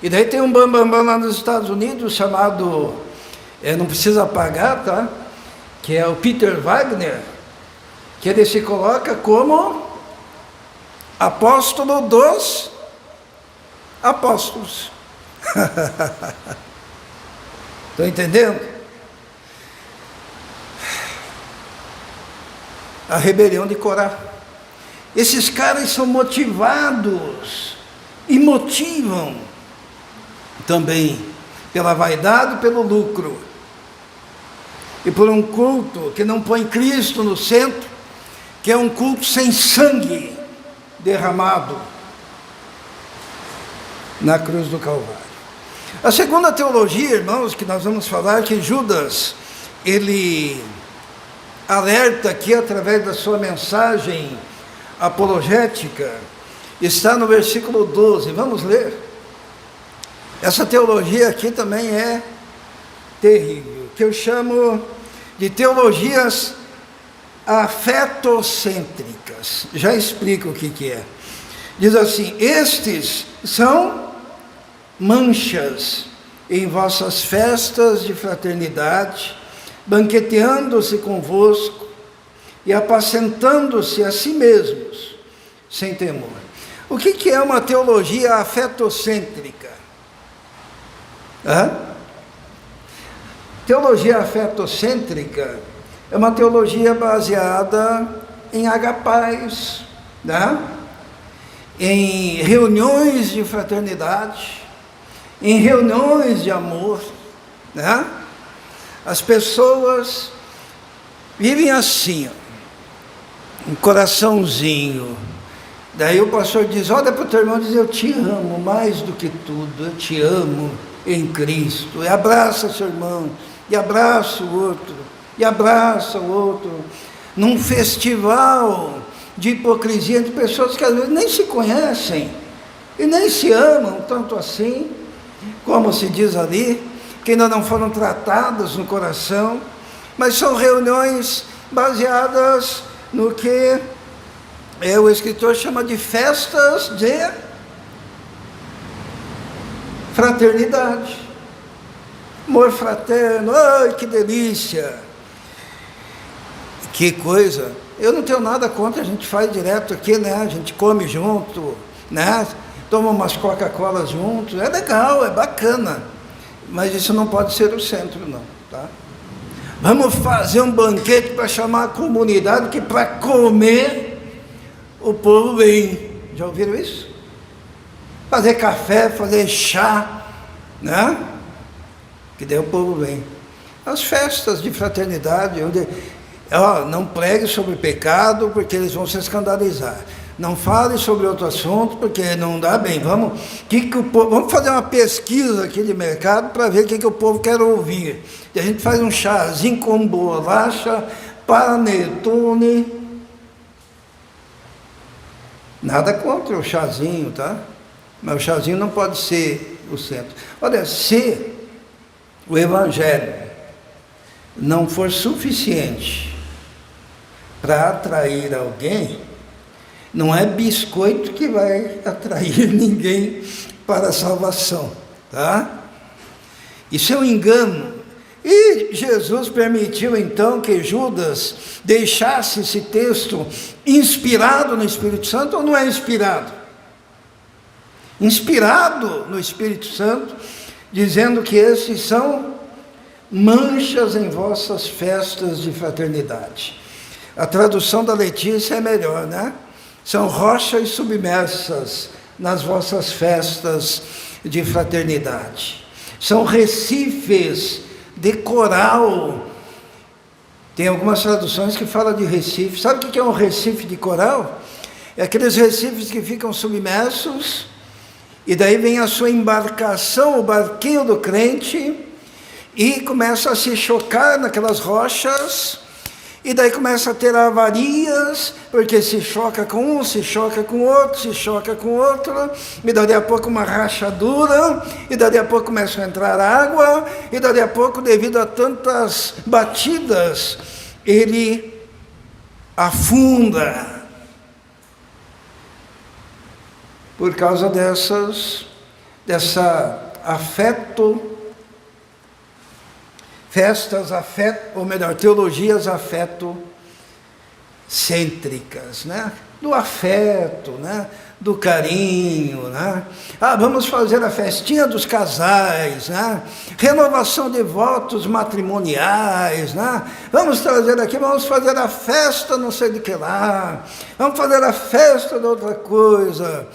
E daí tem um bambambam lá nos Estados Unidos chamado, não precisa pagar, tá? Que é o Peter Wagner, que ele se coloca como apóstolo dos apóstolos. Estão entendendo? A rebelião de Corá. Esses caras são motivados e motivam também pela vaidade e pelo lucro. E por um culto que não põe Cristo no centro, que é um culto sem sangue derramado na cruz do Calvário. A segunda teologia, irmãos, que nós vamos falar, que Judas, ele alerta aqui através da sua mensagem apologética, está no versículo 12, vamos ler. Essa teologia aqui também é terrível, que eu chamo de teologias afetocêntricas. Já explico o que é. Diz assim: estes são manchas em vossas festas de fraternidade, banqueteando-se convosco e apacentando-se a si mesmos, sem temor. O que é uma teologia afetocêntrica? Teologia afetocêntrica é uma teologia baseada em agapaz, né? Em reuniões de fraternidade, em reuniões de amor, né? As pessoas vivem assim, um coraçãozinho. Daí o pastor diz, olha para o teu irmão e diz, eu te amo mais do que tudo, eu te amo em Cristo. E abraça seu irmão, e abraça o outro, e abraça o outro, num festival de hipocrisia de pessoas que às vezes nem se conhecem, e nem se amam tanto assim, como se diz ali, que ainda não foram tratadas no coração, mas são reuniões baseadas no que o escritor chama de festas de fraternidade, amor fraterno. Ai, que delícia, que coisa. Eu não tenho nada contra, a gente faz direto aqui, né? A gente come junto, né? Toma umas Coca-Cola junto, é legal, é bacana, mas isso não pode ser o centro, não, tá? Vamos fazer um banquete para chamar a comunidade, que para comer o povo vem. Já ouviram isso? Fazer café, fazer chá, né? Que daí o povo vem. As festas de fraternidade, onde não pregue sobre pecado, porque eles vão se escandalizar. Não fale sobre outro assunto, porque não dá bem. Vamos fazer uma pesquisa aqui de mercado para ver o que o povo quer ouvir. E a gente faz um chazinho com bolacha, panetone. Nada contra o chazinho, tá? Mas o chazinho não pode ser o centro. Olha, se o evangelho não for suficiente para atrair alguém, não é biscoito que vai atrair ninguém para a salvação, tá? Isso é um engano. E Jesus permitiu então que Judas deixasse esse texto inspirado no Espírito Santo, ou não é inspirado? Inspirado no Espírito Santo, dizendo que esses são manchas em vossas festas de fraternidade. A tradução da Letícia é melhor, né? São rochas submersas nas vossas festas de fraternidade. São recifes de coral. Tem algumas traduções que falam de recife. Sabe o que é um recife de coral? É aqueles recifes que ficam submersos E daí vem a sua embarcação, o barquinho do crente, e começa a se chocar naquelas rochas, e daí começa a ter avarias, porque se choca com um, se choca com outro, se choca com outro, e daí a pouco uma rachadura, e daí a pouco começa a entrar água, e daí a pouco, devido a tantas batidas, ele afunda, por causa dessa teologias afetocêntricas, né? Do afeto, né? Do carinho, né? Vamos fazer a festinha dos casais, né? Renovação de votos matrimoniais, né? Vamos fazer a festa não sei de que lá, vamos fazer a festa de outra coisa.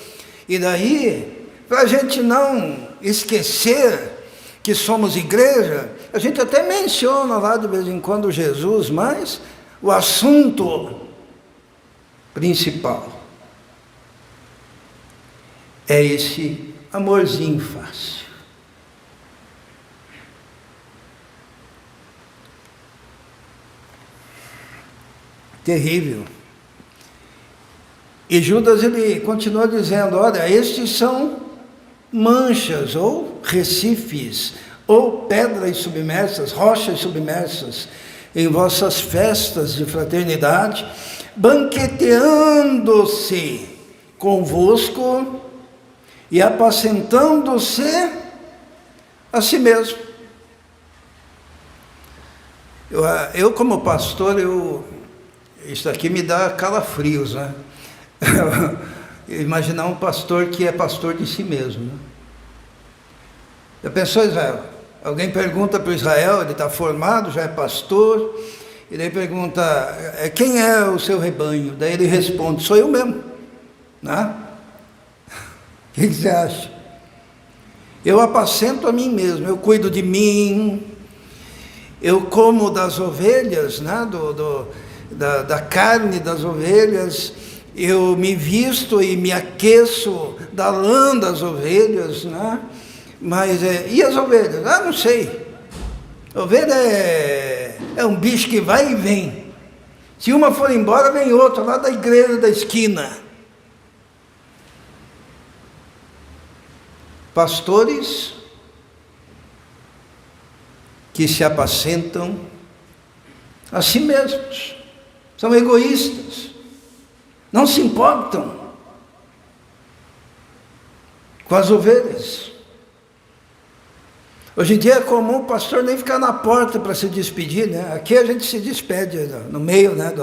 E daí, para a gente não esquecer que somos igreja, a gente até menciona lá de vez em quando Jesus, mas o assunto principal é esse amorzinho fácil. Terrível. E Judas, ele continua dizendo, olha, estes são manchas, ou recifes, ou pedras submersas, rochas submersas, em vossas festas de fraternidade, banqueteando-se convosco e apacentando-se a si mesmo. Eu como pastor, isso aqui me dá calafrios, né? Imaginar um pastor que é pastor de si mesmo, né? Já pensou, Israel? Alguém pergunta para Israel, ele está formado, já é pastor, e daí pergunta, quem é o seu rebanho? Daí ele responde, sou eu mesmo, né? O que você acha? Eu apacento a mim mesmo, eu cuido de mim, eu como das ovelhas, né? Da carne das ovelhas, eu me visto e me aqueço da lã das ovelhas, né? Mas, e as ovelhas? Não sei. Ovelha é um bicho que vai e vem. Se uma for embora, vem outra, lá da igreja da esquina. Pastores que se apacentam a si mesmos, são egoístas, não se importam com as ovelhas. Hoje em dia é comum o pastor nem ficar na porta para se despedir, né? Aqui a gente se despede no meio, né,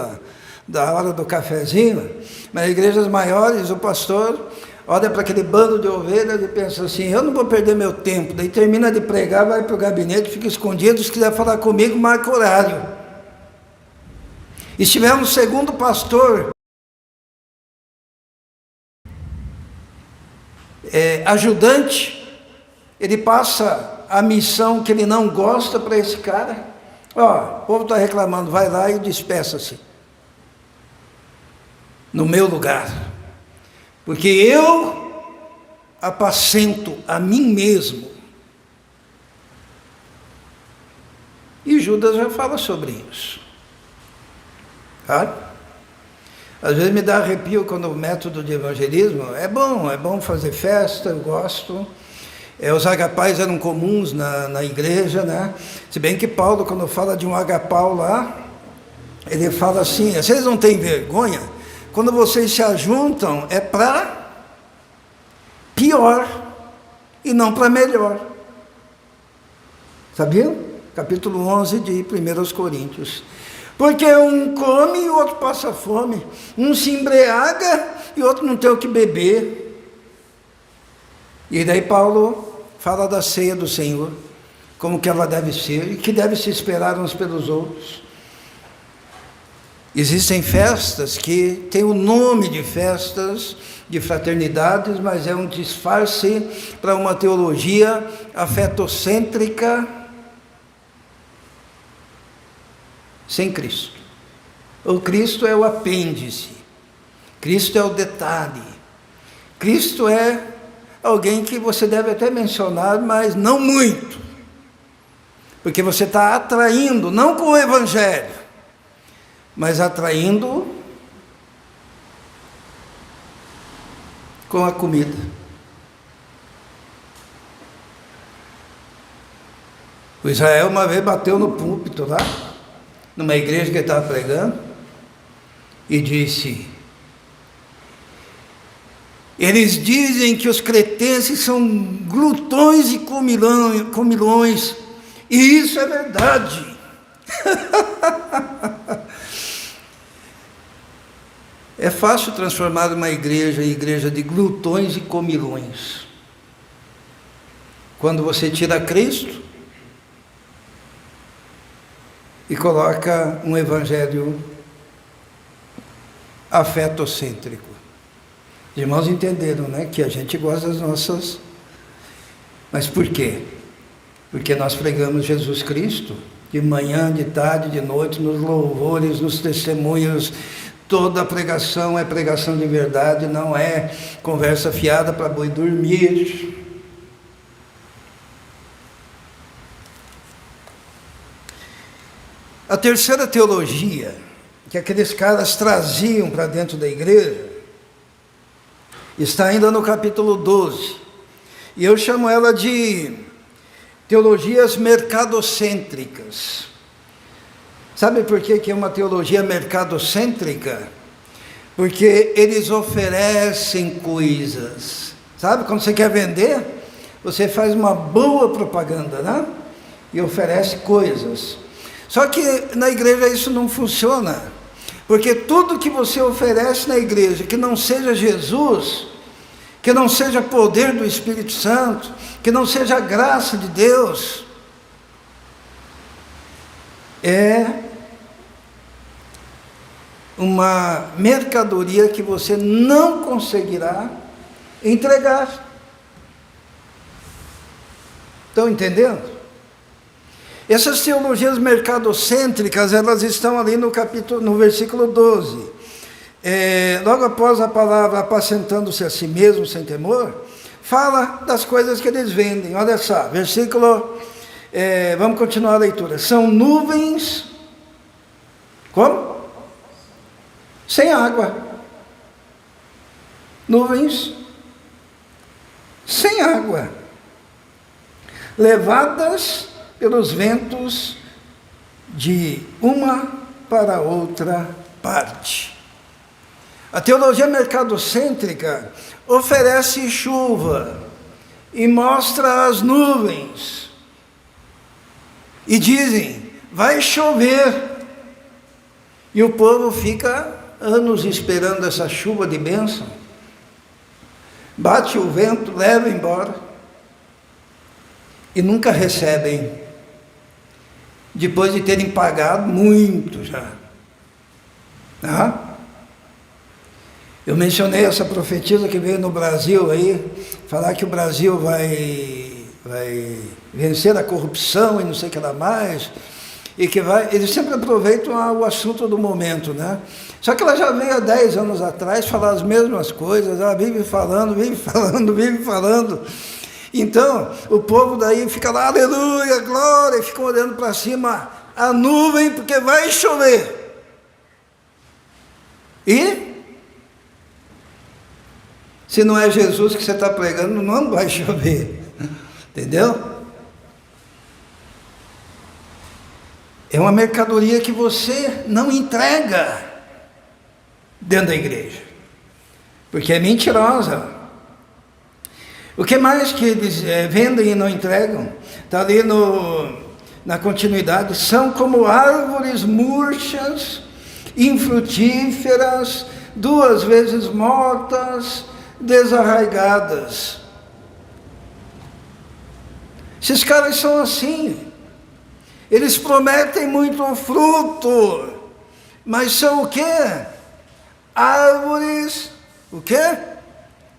da hora do cafezinho, mas em igrejas maiores o pastor olha para aquele bando de ovelhas e pensa assim, eu não vou perder meu tempo, daí termina de pregar, vai para o gabinete, fica escondido, se quiser falar comigo, marca horário. E se tiver um segundo pastor ajudante, ele passa a missão que ele não gosta para esse cara. O povo está reclamando, vai lá e despeça-se no meu lugar, porque eu apacento a mim mesmo. E Judas já fala sobre isso, tá? Às vezes me dá arrepio quando o método de evangelismo é bom fazer festa, eu gosto. Os agapais eram comuns na igreja, né? Se bem que Paulo, quando fala de um agapau lá, ele fala assim, vocês não têm vergonha? Quando vocês se ajuntam, é para pior e não para melhor. Sabiam? Capítulo 11 de 1 Coríntios. Porque um come e o outro passa fome. Um se embriaga e o outro não tem o que beber. E daí Paulo fala da ceia do Senhor, como que ela deve ser e que deve se esperar uns pelos outros. Existem festas que têm o nome de festas de fraternidades, mas é um disfarce para uma teologia afetocêntrica sem Cristo. O Cristo é o apêndice, Cristo é o detalhe, Cristo é alguém que você deve até mencionar, mas não muito. Porque você está atraindo, não com o Evangelho, mas atraindo com a comida. O Israel uma vez bateu no púlpito lá, numa igreja que ele estava pregando, e disse: eles dizem que os cretenses são glutões e comilões, e isso é verdade. É fácil transformar uma igreja em igreja de glutões e comilões. Quando você tira Cristo e coloca um evangelho afetocêntrico. Os irmãos entenderam, né? Que a gente gosta das nossas... Mas por quê? Porque nós pregamos Jesus Cristo de manhã, de tarde, de noite, nos louvores, nos testemunhos. Toda a pregação é pregação de verdade, não é conversa fiada para boi dormir. A terceira teologia que aqueles caras traziam para dentro da igreja está ainda no capítulo 12. E eu chamo ela de teologias mercadocêntricas. Sabe por que é uma teologia mercadocêntrica? Porque eles oferecem coisas. Sabe, quando você quer vender, você faz uma boa propaganda, né? E oferece coisas. Só que na igreja isso não funciona. Porque tudo que você oferece na igreja, que não seja Jesus, que não seja poder do Espírito Santo, que não seja a graça de Deus, é uma mercadoria que você não conseguirá entregar. Estão entendendo? Essas teologias mercadocêntricas, elas estão ali no versículo 12. Logo após a palavra apacentando-se a si mesmo sem temor, fala das coisas que eles vendem. Olha só, versículo, vamos continuar a leitura. São nuvens, como? Sem água. Nuvens sem água, levadas pelos ventos de uma para outra parte. A teologia mercadocêntrica oferece chuva e mostra as nuvens e dizem, vai chover, e o povo fica anos esperando essa chuva de bênção. Bate o vento, leva embora e nunca recebem, depois de terem pagado muito já. Eu mencionei essa profetisa que veio no Brasil aí, falar que o Brasil vai vencer a corrupção e não sei o que lá mais, e que eles sempre aproveitam o assunto do momento, né? Só que ela já veio há 10 anos atrás falar as mesmas coisas, ela vive falando. Então, o povo daí fica lá, aleluia, glória, e fica olhando para cima a nuvem, porque vai chover. E, se não é Jesus que você está pregando, não vai chover. Entendeu? É uma mercadoria que você não entrega dentro da igreja, porque é mentirosa. O que mais que eles vendem e não entregam? Está ali na continuidade. São como árvores murchas, infrutíferas, 2 vezes mortas, desarraigadas. Esses caras são assim. Eles prometem muito fruto, mas são o quê? Árvores, o quê?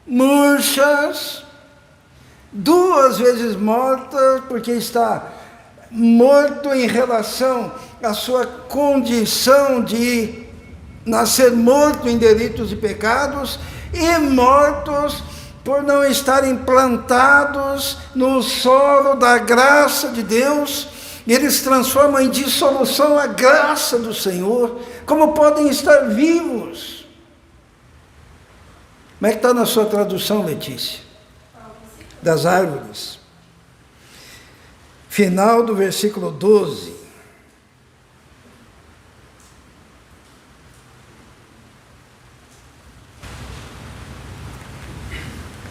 Murchas, 2 vezes mortas, porque está morto em relação à sua condição de nascer morto em delitos e pecados, e mortos por não estarem plantados no solo da graça de Deus, eles transformam em dissolução a graça do Senhor. Como podem estar vivos? Como é que está na sua tradução, Letícia? Das árvores. Final do versículo 12.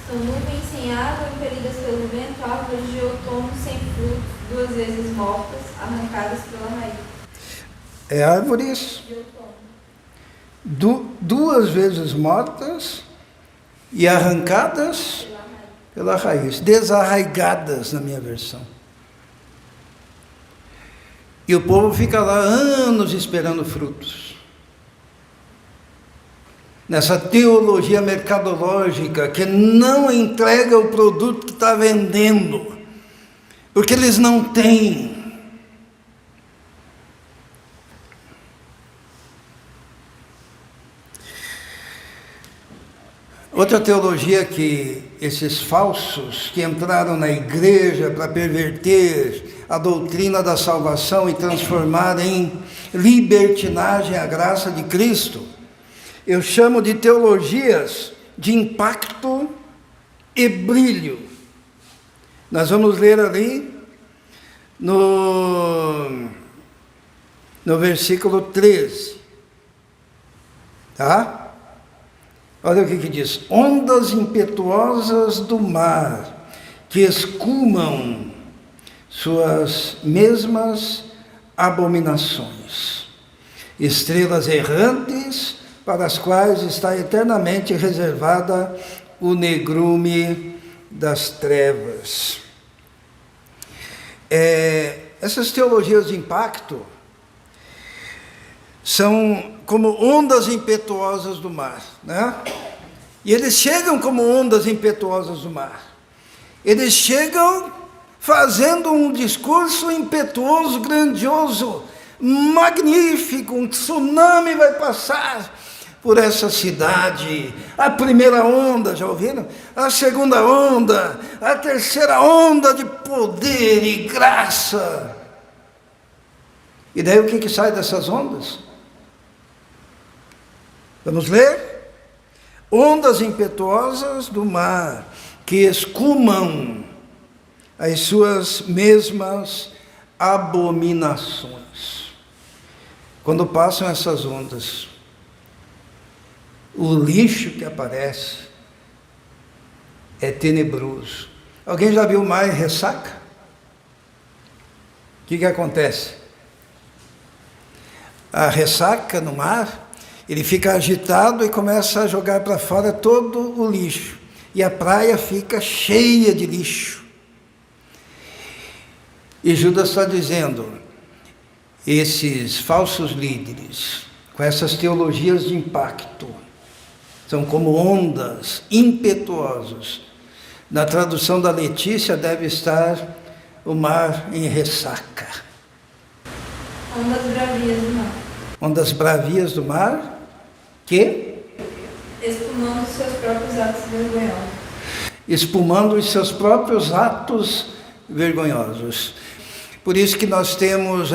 São nuvens sem água, impelidas pelo vento, árvores de outono sem frutos, 2 vezes mortas, arrancadas pela raiz. É árvores De outono. 2 vezes mortas e arrancadas pela raiz, desarraigadas na minha versão. E o povo fica lá anos esperando frutos. Nessa teologia mercadológica que não entrega o produto que está vendendo, porque eles não têm. Outra teologia que esses falsos que entraram na igreja para perverter a doutrina da salvação e transformar em libertinagem a graça de Cristo, eu chamo de teologias de impacto e brilho. Nós vamos ler ali no versículo 13. Tá? Olha o que diz: ondas impetuosas do mar, que escumam suas mesmas abominações, estrelas errantes, para as quais está eternamente reservada o negrume das trevas. Essas teologias de impacto são como ondas impetuosas do mar, né? E eles chegam como ondas impetuosas do mar. Eles chegam fazendo um discurso impetuoso, grandioso, magnífico. Um tsunami vai passar por essa cidade. A primeira onda, já ouviram? A segunda onda, a terceira onda de poder e graça. E daí o que sai dessas ondas? Vamos ler? Ondas impetuosas do mar, que escumam as suas mesmas abominações. Quando passam essas ondas, o lixo que aparece é tenebroso. Alguém já viu o mar em ressaca? O que acontece? A ressaca no mar, ele fica agitado e começa a jogar para fora todo o lixo. E a praia fica cheia de lixo. E Judas está dizendo, esses falsos líderes, com essas teologias de impacto, são como ondas impetuosas. Na tradução da Letícia deve estar o mar em ressaca. Ondas bravias do mar. Ondas bravias do mar, que? Espumando seus próprios atos vergonhosos. Espumando os seus próprios atos vergonhosos. Por isso que nós temos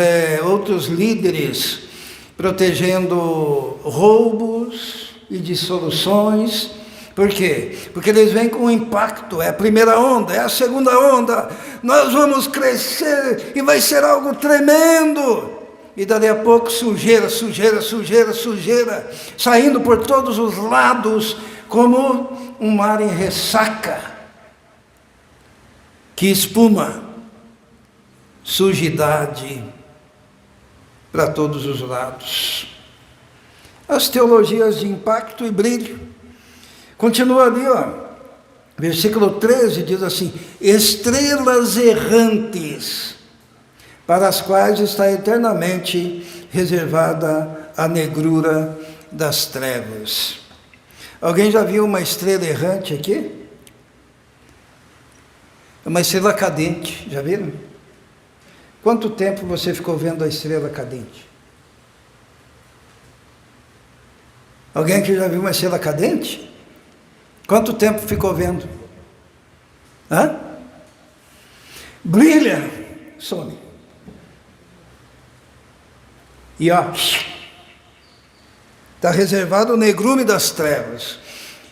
outros líderes protegendo roubos e dissoluções. Por quê? Porque eles vêm com impacto. É a primeira onda, é a segunda onda. Nós vamos crescer e vai ser algo tremendo. E dali a pouco sujeira, sujeira, sujeira, sujeira, saindo por todos os lados, como um mar em ressaca, que espuma sujidade para todos os lados. As teologias de impacto e brilho. Continua ali, versículo 13 diz assim: estrelas errantes, para as quais está eternamente reservada a negrura das trevas. Alguém já viu uma estrela errante aqui? É uma estrela cadente, já viram? Quanto tempo você ficou vendo a estrela cadente? Alguém aqui já viu uma estrela cadente? Quanto tempo ficou vendo? Hã? Brilha, some. E ó, está reservado o negrume das trevas.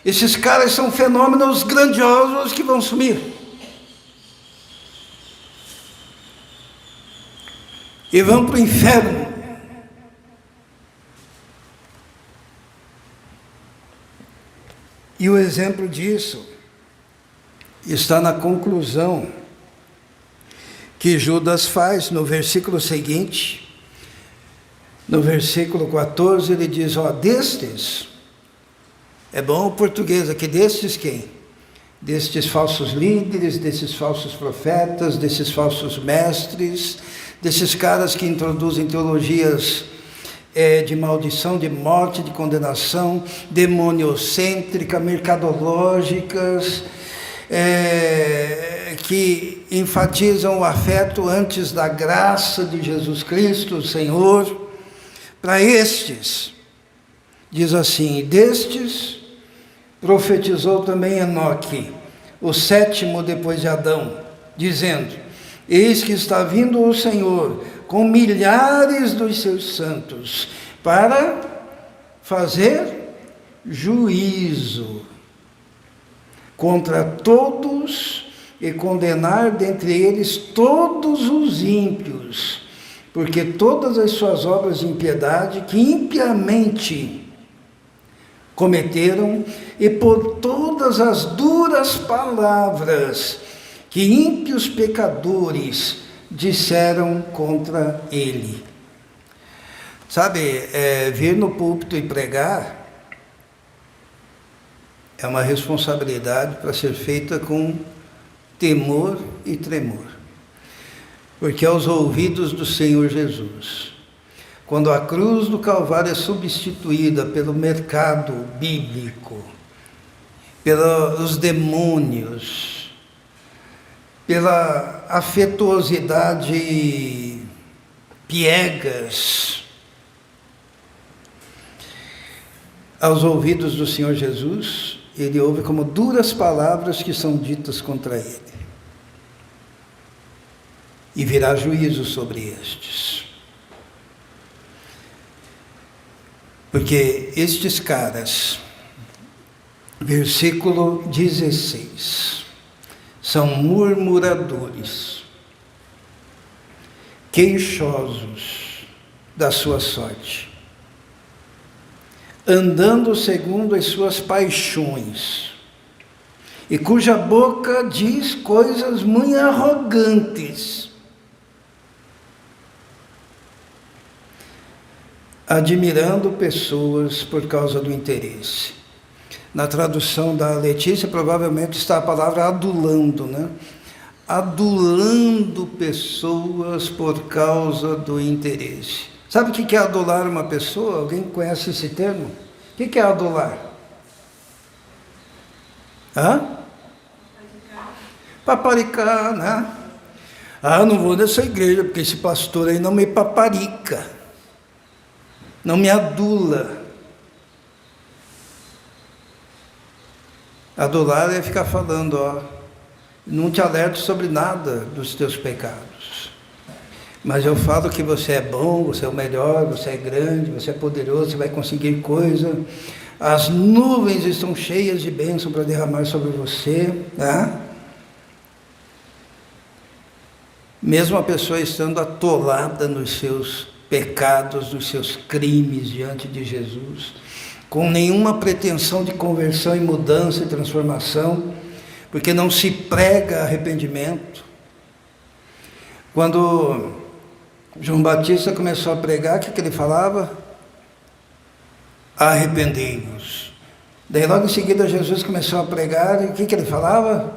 Esses caras são fenômenos grandiosos que vão sumir. E vão para o inferno. E o exemplo disso está na conclusão que Judas faz no versículo seguinte. No versículo 14 ele diz, ó, destes, é bom o português aqui, destes quem? Destes falsos líderes, desses falsos profetas, desses falsos mestres, desses caras que introduzem teologias de maldição, de morte, de condenação, demoniocêntrica, mercadológicas, que enfatizam o afeto antes da graça de Jesus Cristo, o Senhor. Para estes, diz assim, destes profetizou também Enoque, o sétimo depois de Adão, dizendo, eis que está vindo o Senhor com milhares dos seus santos para fazer juízo contra todos e condenar dentre eles todos os ímpios, porque todas as suas obras de impiedade que impiamente cometeram e por todas as duras palavras que ímpios pecadores disseram contra ele. Sabe, vir no púlpito e pregar é uma responsabilidade para ser feita com temor e tremor, porque aos ouvidos do Senhor Jesus, quando a cruz do Calvário é substituída pelo mercado bíblico, pelos demônios, pela afetuosidade piegas, aos ouvidos do Senhor Jesus, ele ouve como duras palavras que são ditas contra ele. E virá juízo sobre estes. Porque estes caras, versículo 16, são murmuradores, queixosos da sua sorte, andando segundo as suas paixões, e cuja boca diz coisas muito arrogantes, admirando pessoas por causa do interesse. Na tradução da Letícia, provavelmente está a palavra adulando, né? Adulando pessoas por causa do interesse. Sabe o que é adular uma pessoa? Alguém conhece esse termo? O que é adular? Hã? Paparicar, né? Ah, não vou nessa igreja, porque esse pastor aí não me paparica, não me adula. Adular é ficar falando, ó, não te alerto sobre nada dos teus pecados, mas eu falo que você é bom, você é o melhor, você é grande, você é poderoso, você vai conseguir coisa, as nuvens estão cheias de bênção para derramar sobre você, né? Mesmo a pessoa estando atolada nos seus pecados, nos seus crimes diante de Jesus, com nenhuma pretensão de conversão e mudança e transformação, porque não se prega arrependimento. Quando João Batista começou a pregar, o que ele falava? Arrependei-vos. Daí logo em seguida Jesus começou a pregar, e o que ele falava?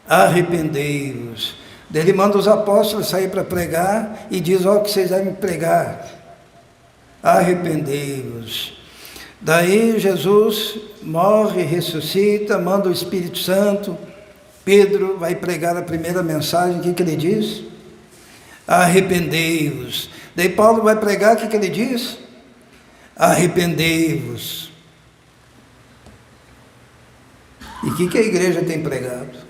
Arrependei-vos. Daí ele manda os apóstolos sair para pregar e diz, ó, o que vocês devem pregar? Arrependei-vos. Daí Jesus morre, ressuscita, manda o Espírito Santo. Pedro vai pregar a primeira mensagem, o que ele diz? Arrependei-vos. Daí Paulo vai pregar, o que ele diz? Arrependei-vos. E o que a igreja tem pregado?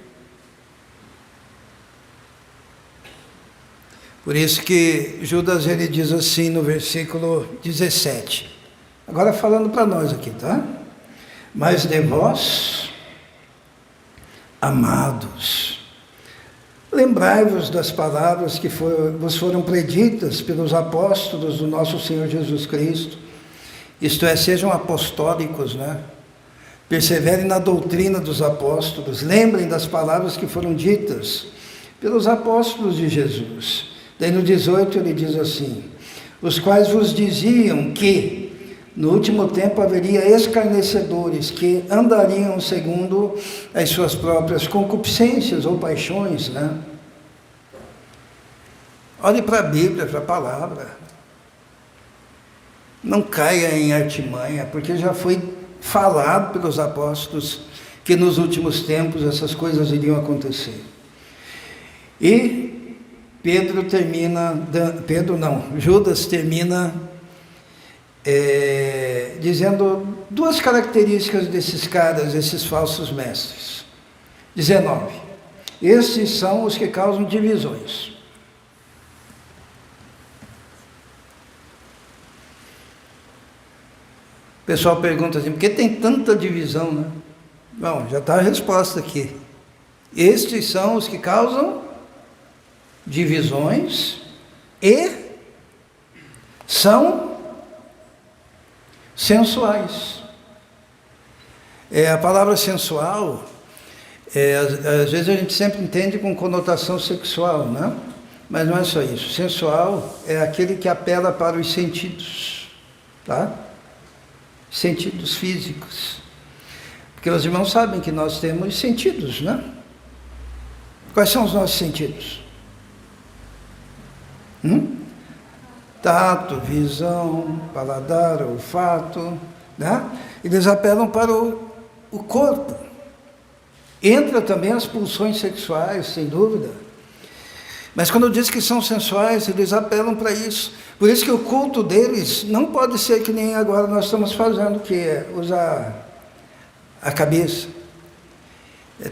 Por isso que Judas, ele diz assim no versículo 17. Agora falando para nós aqui, tá? Mas de vós, amados, lembrai-vos das palavras que vos foram preditas pelos apóstolos do nosso Senhor Jesus Cristo. Isto é, sejam apostólicos, né? Perseverem na doutrina dos apóstolos. Lembrem das palavras que foram ditas pelos apóstolos de Jesus. Daí no 18 ele diz assim: os quais vos diziam que no último tempo haveria escarnecedores que andariam segundo as suas próprias concupiscências ou paixões, né? Olhe para a Bíblia, para a palavra. Não caia em artimanha, porque já foi falado pelos apóstolos que nos últimos tempos essas coisas iriam acontecer. E Judas termina dizendo duas características desses caras, esses falsos mestres. 19. Estes são os que causam divisões. O pessoal pergunta assim, por que tem tanta divisão, né? Bom, já está a resposta aqui. Estes são os que causam divisões e são sensuais. A palavra sensual, às vezes a gente sempre entende com conotação sexual, né? Mas não é só isso. Sensual é aquele que apela para os sentidos, tá? Sentidos físicos. Porque os irmãos sabem que nós temos sentidos, né? Quais são os nossos sentidos? Tato, visão, paladar, olfato, né? Eles apelam para o corpo. Entra também as pulsões sexuais, sem dúvida. Mas quando diz que são sensuais, eles apelam para isso. Por isso que o culto deles não pode ser que nem agora nós estamos fazendo, que é usar a cabeça.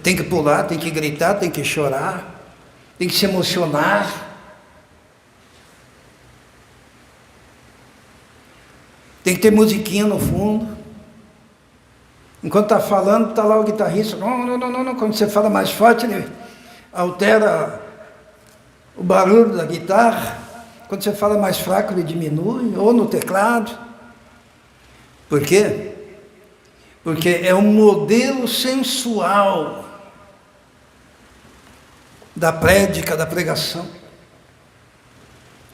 Tem que pular, tem que gritar, tem que chorar, tem que se emocionar. Tem que ter musiquinha no fundo. Enquanto está falando, está lá o guitarrista. Não. Quando você fala mais forte, ele altera o barulho da guitarra. Quando você fala mais fraco, ele diminui. Ou no teclado. Por quê? Porque é um modelo sensual da prédica, da pregação,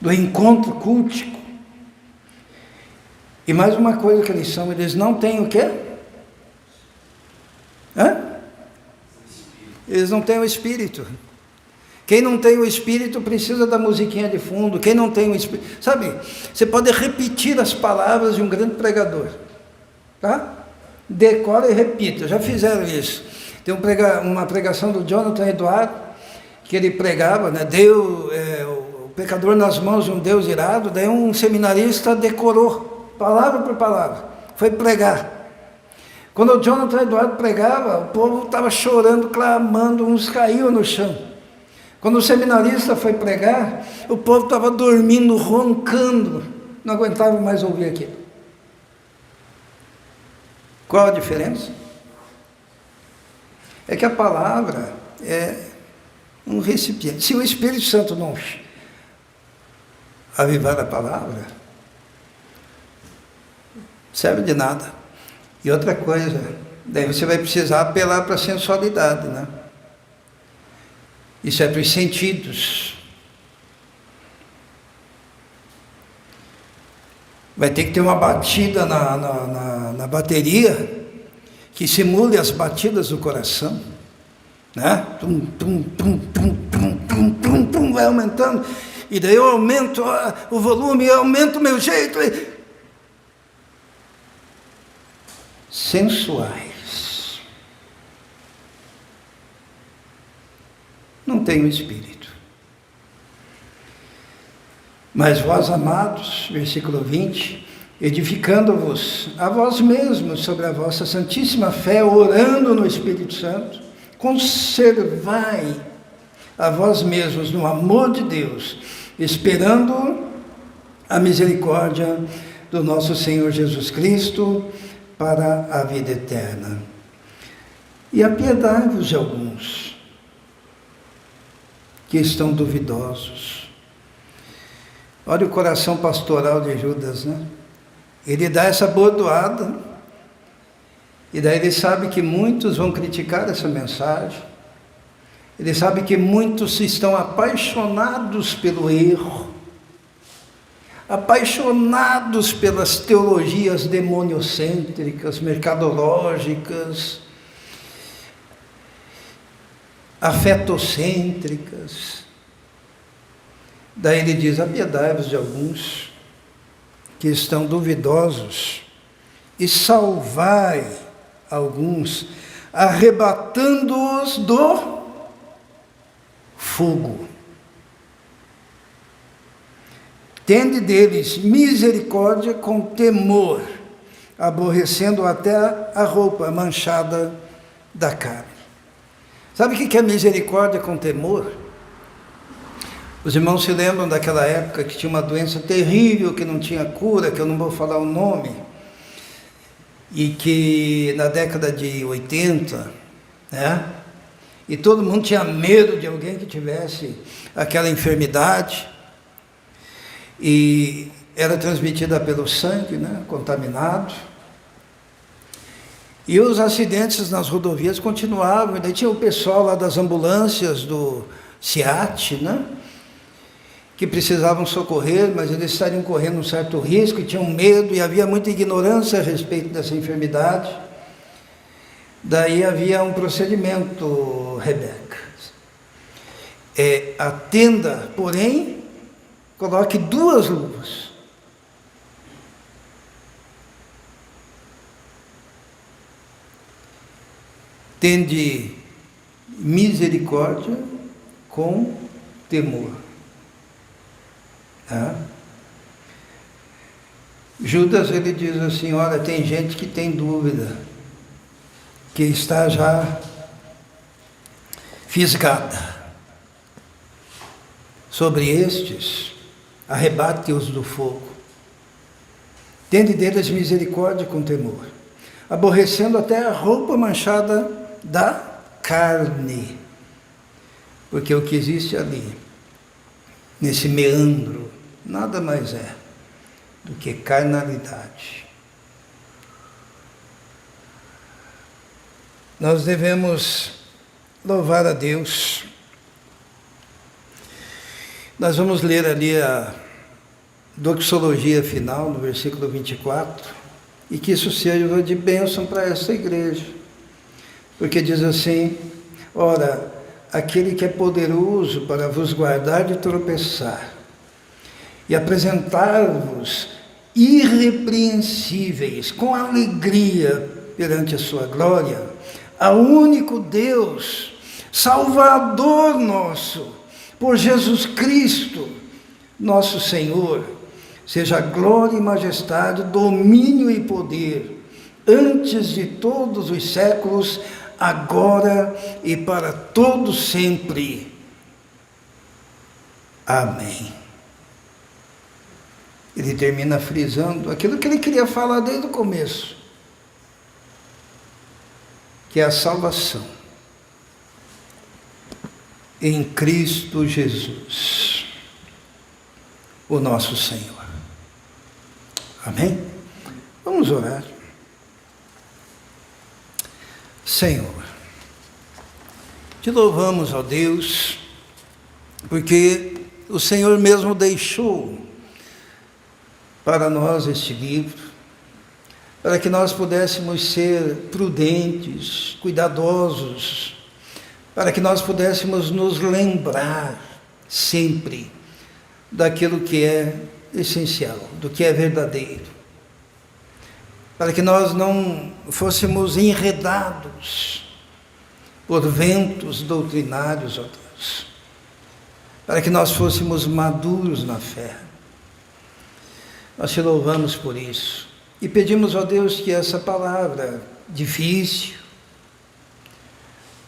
do encontro cultico. E mais uma coisa que eles não têm o quê? Eles não têm o Espírito. Quem não tem o Espírito precisa da musiquinha de fundo. Quem não tem o Espírito... Sabe, você pode repetir as palavras de um grande pregador. Tá? Decora e repita. Já fizeram isso. Tem uma pregação do Jonathan Edwards, que ele pregava, né? O pecador nas mãos de um Deus irado. Daí um seminarista decorou palavra por palavra, foi pregar. Quando o Jonathan Edwards pregava, o povo estava chorando, clamando, uns caíam no chão. Quando o seminarista foi pregar, o povo estava dormindo, roncando, não aguentava mais ouvir aquilo. Qual a diferença? É que a palavra é um recipiente. Se o Espírito Santo não avivar a palavra, serve de nada. E outra coisa, daí você vai precisar apelar para a sensualidade, né? Isso é para os sentidos. Vai ter que ter uma batida na bateria que simule as batidas do coração, né? Tum, tum, tum, tum, tum, tum, tum, tum, vai aumentando. E daí eu aumento o volume, eu aumento o meu jeito. Sensuais. Não tem o Espírito. Mas vós, amados, versículo 20, edificando-vos a vós mesmos sobre a vossa santíssima fé, orando no Espírito Santo, conservai a vós mesmos no amor de Deus, esperando a misericórdia do nosso Senhor Jesus Cristo para a vida eterna. E apiedai-vos de alguns que estão duvidosos. Olha o coração pastoral de Judas, né? Ele dá essa bordoada, e daí ele sabe que muitos vão criticar essa mensagem, ele sabe que muitos estão apaixonados pelo erro, apaixonados pelas teologias demoniocêntricas, mercadológicas, afetocêntricas. Daí ele diz: apiedai-vos de alguns que estão duvidosos e salvai alguns, arrebatando-os do fogo. Tende deles misericórdia com temor, aborrecendo até a roupa manchada da carne. Sabe o que é misericórdia com temor? Os irmãos se lembram daquela época que tinha uma doença terrível, que não tinha cura, que eu não vou falar o nome, e que na década de 80, né? E todo mundo tinha medo de alguém que tivesse aquela enfermidade, e era transmitida pelo sangue, né? Contaminado. E os acidentes nas rodovias continuavam, e daí tinha o pessoal lá das ambulâncias do SEAT, né? Que precisavam socorrer, mas eles estariam correndo um certo risco e tinham medo, e havia muita ignorância a respeito dessa enfermidade. Daí havia um procedimento, Rebeca. Atenda, porém, coloque 2 luvas. Tende misericórdia com temor. Tá? Judas, ele diz assim: olha, tem gente que tem dúvida, que está já fisgada. Sobre estes, arrebate-os do fogo. Tende deles misericórdia com temor, aborrecendo até a roupa manchada da carne. Porque o que existe ali, nesse meandro, nada mais é do que carnalidade. Nós devemos louvar a Deus. Nós vamos ler ali a doxologia final, no versículo 24, e que isso sirva de bênção para essa igreja. Porque diz assim: ora, aquele que é poderoso para vos guardar de tropeçar, e apresentar-vos irrepreensíveis, com alegria perante a sua glória, ao único Deus, Salvador nosso, por Jesus Cristo, nosso Senhor, seja glória e majestade, domínio e poder, antes de todos os séculos, agora e para todo sempre. Amém. Ele termina frisando aquilo que ele queria falar desde o começo, que é a salvação em Cristo Jesus, o nosso Senhor. Amém? Vamos orar. Senhor, te louvamos, ó Deus, porque o Senhor mesmo deixou para nós este livro, para que nós pudéssemos ser prudentes, cuidadosos, para que nós pudéssemos nos lembrar sempre daquilo que é essencial, do que é verdadeiro, para que nós não fôssemos enredados por ventos doutrinários, ó Deus, para que nós fôssemos maduros na fé, Nós te louvamos por isso e pedimos, ó Deus, que essa palavra difícil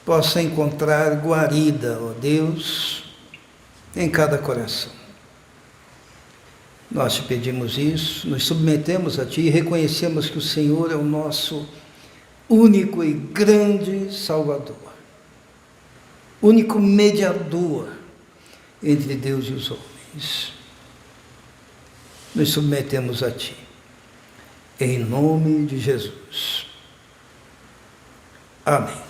possa encontrar guarida, ó Deus, em cada coração. Nós te pedimos isso, nos submetemos a Ti e reconhecemos que o Senhor é o nosso único e grande Salvador, único mediador entre Deus e os homens. Nos submetemos a Ti, em nome de Jesus. Amém.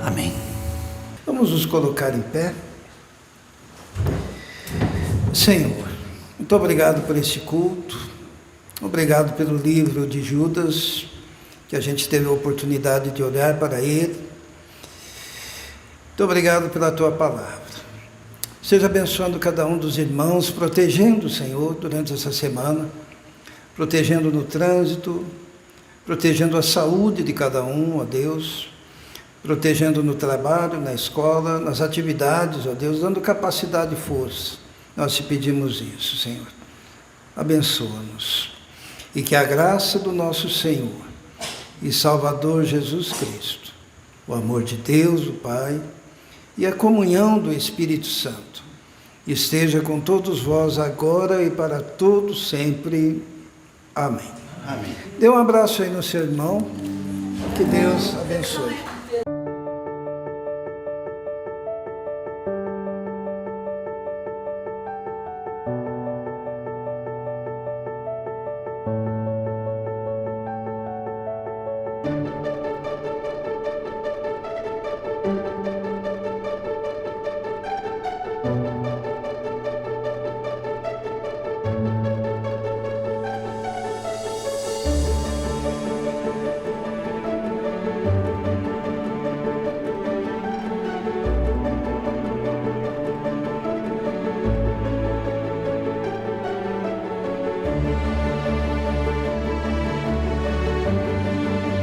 Amém. Vamos nos colocar em pé Senhor, muito obrigado por este culto, obrigado pelo livro de Judas, que a gente teve a oportunidade de olhar para ele. Muito obrigado pela tua palavra. Seja abençoando cada um dos irmãos, protegendo, Senhor, durante essa semana, protegendo no trânsito, protegendo a saúde de cada um, ó Deus, protegendo no trabalho, na escola, nas atividades, ó Deus, dando capacidade e força. Nós te pedimos isso, Senhor. Abençoa-nos. E que a graça do nosso Senhor e Salvador Jesus Cristo, o amor de Deus, o Pai, e a comunhão do Espírito Santo esteja com todos vós agora e para todos sempre. Amém. Amém. Dê um abraço aí no seu irmão. Que Deus abençoe.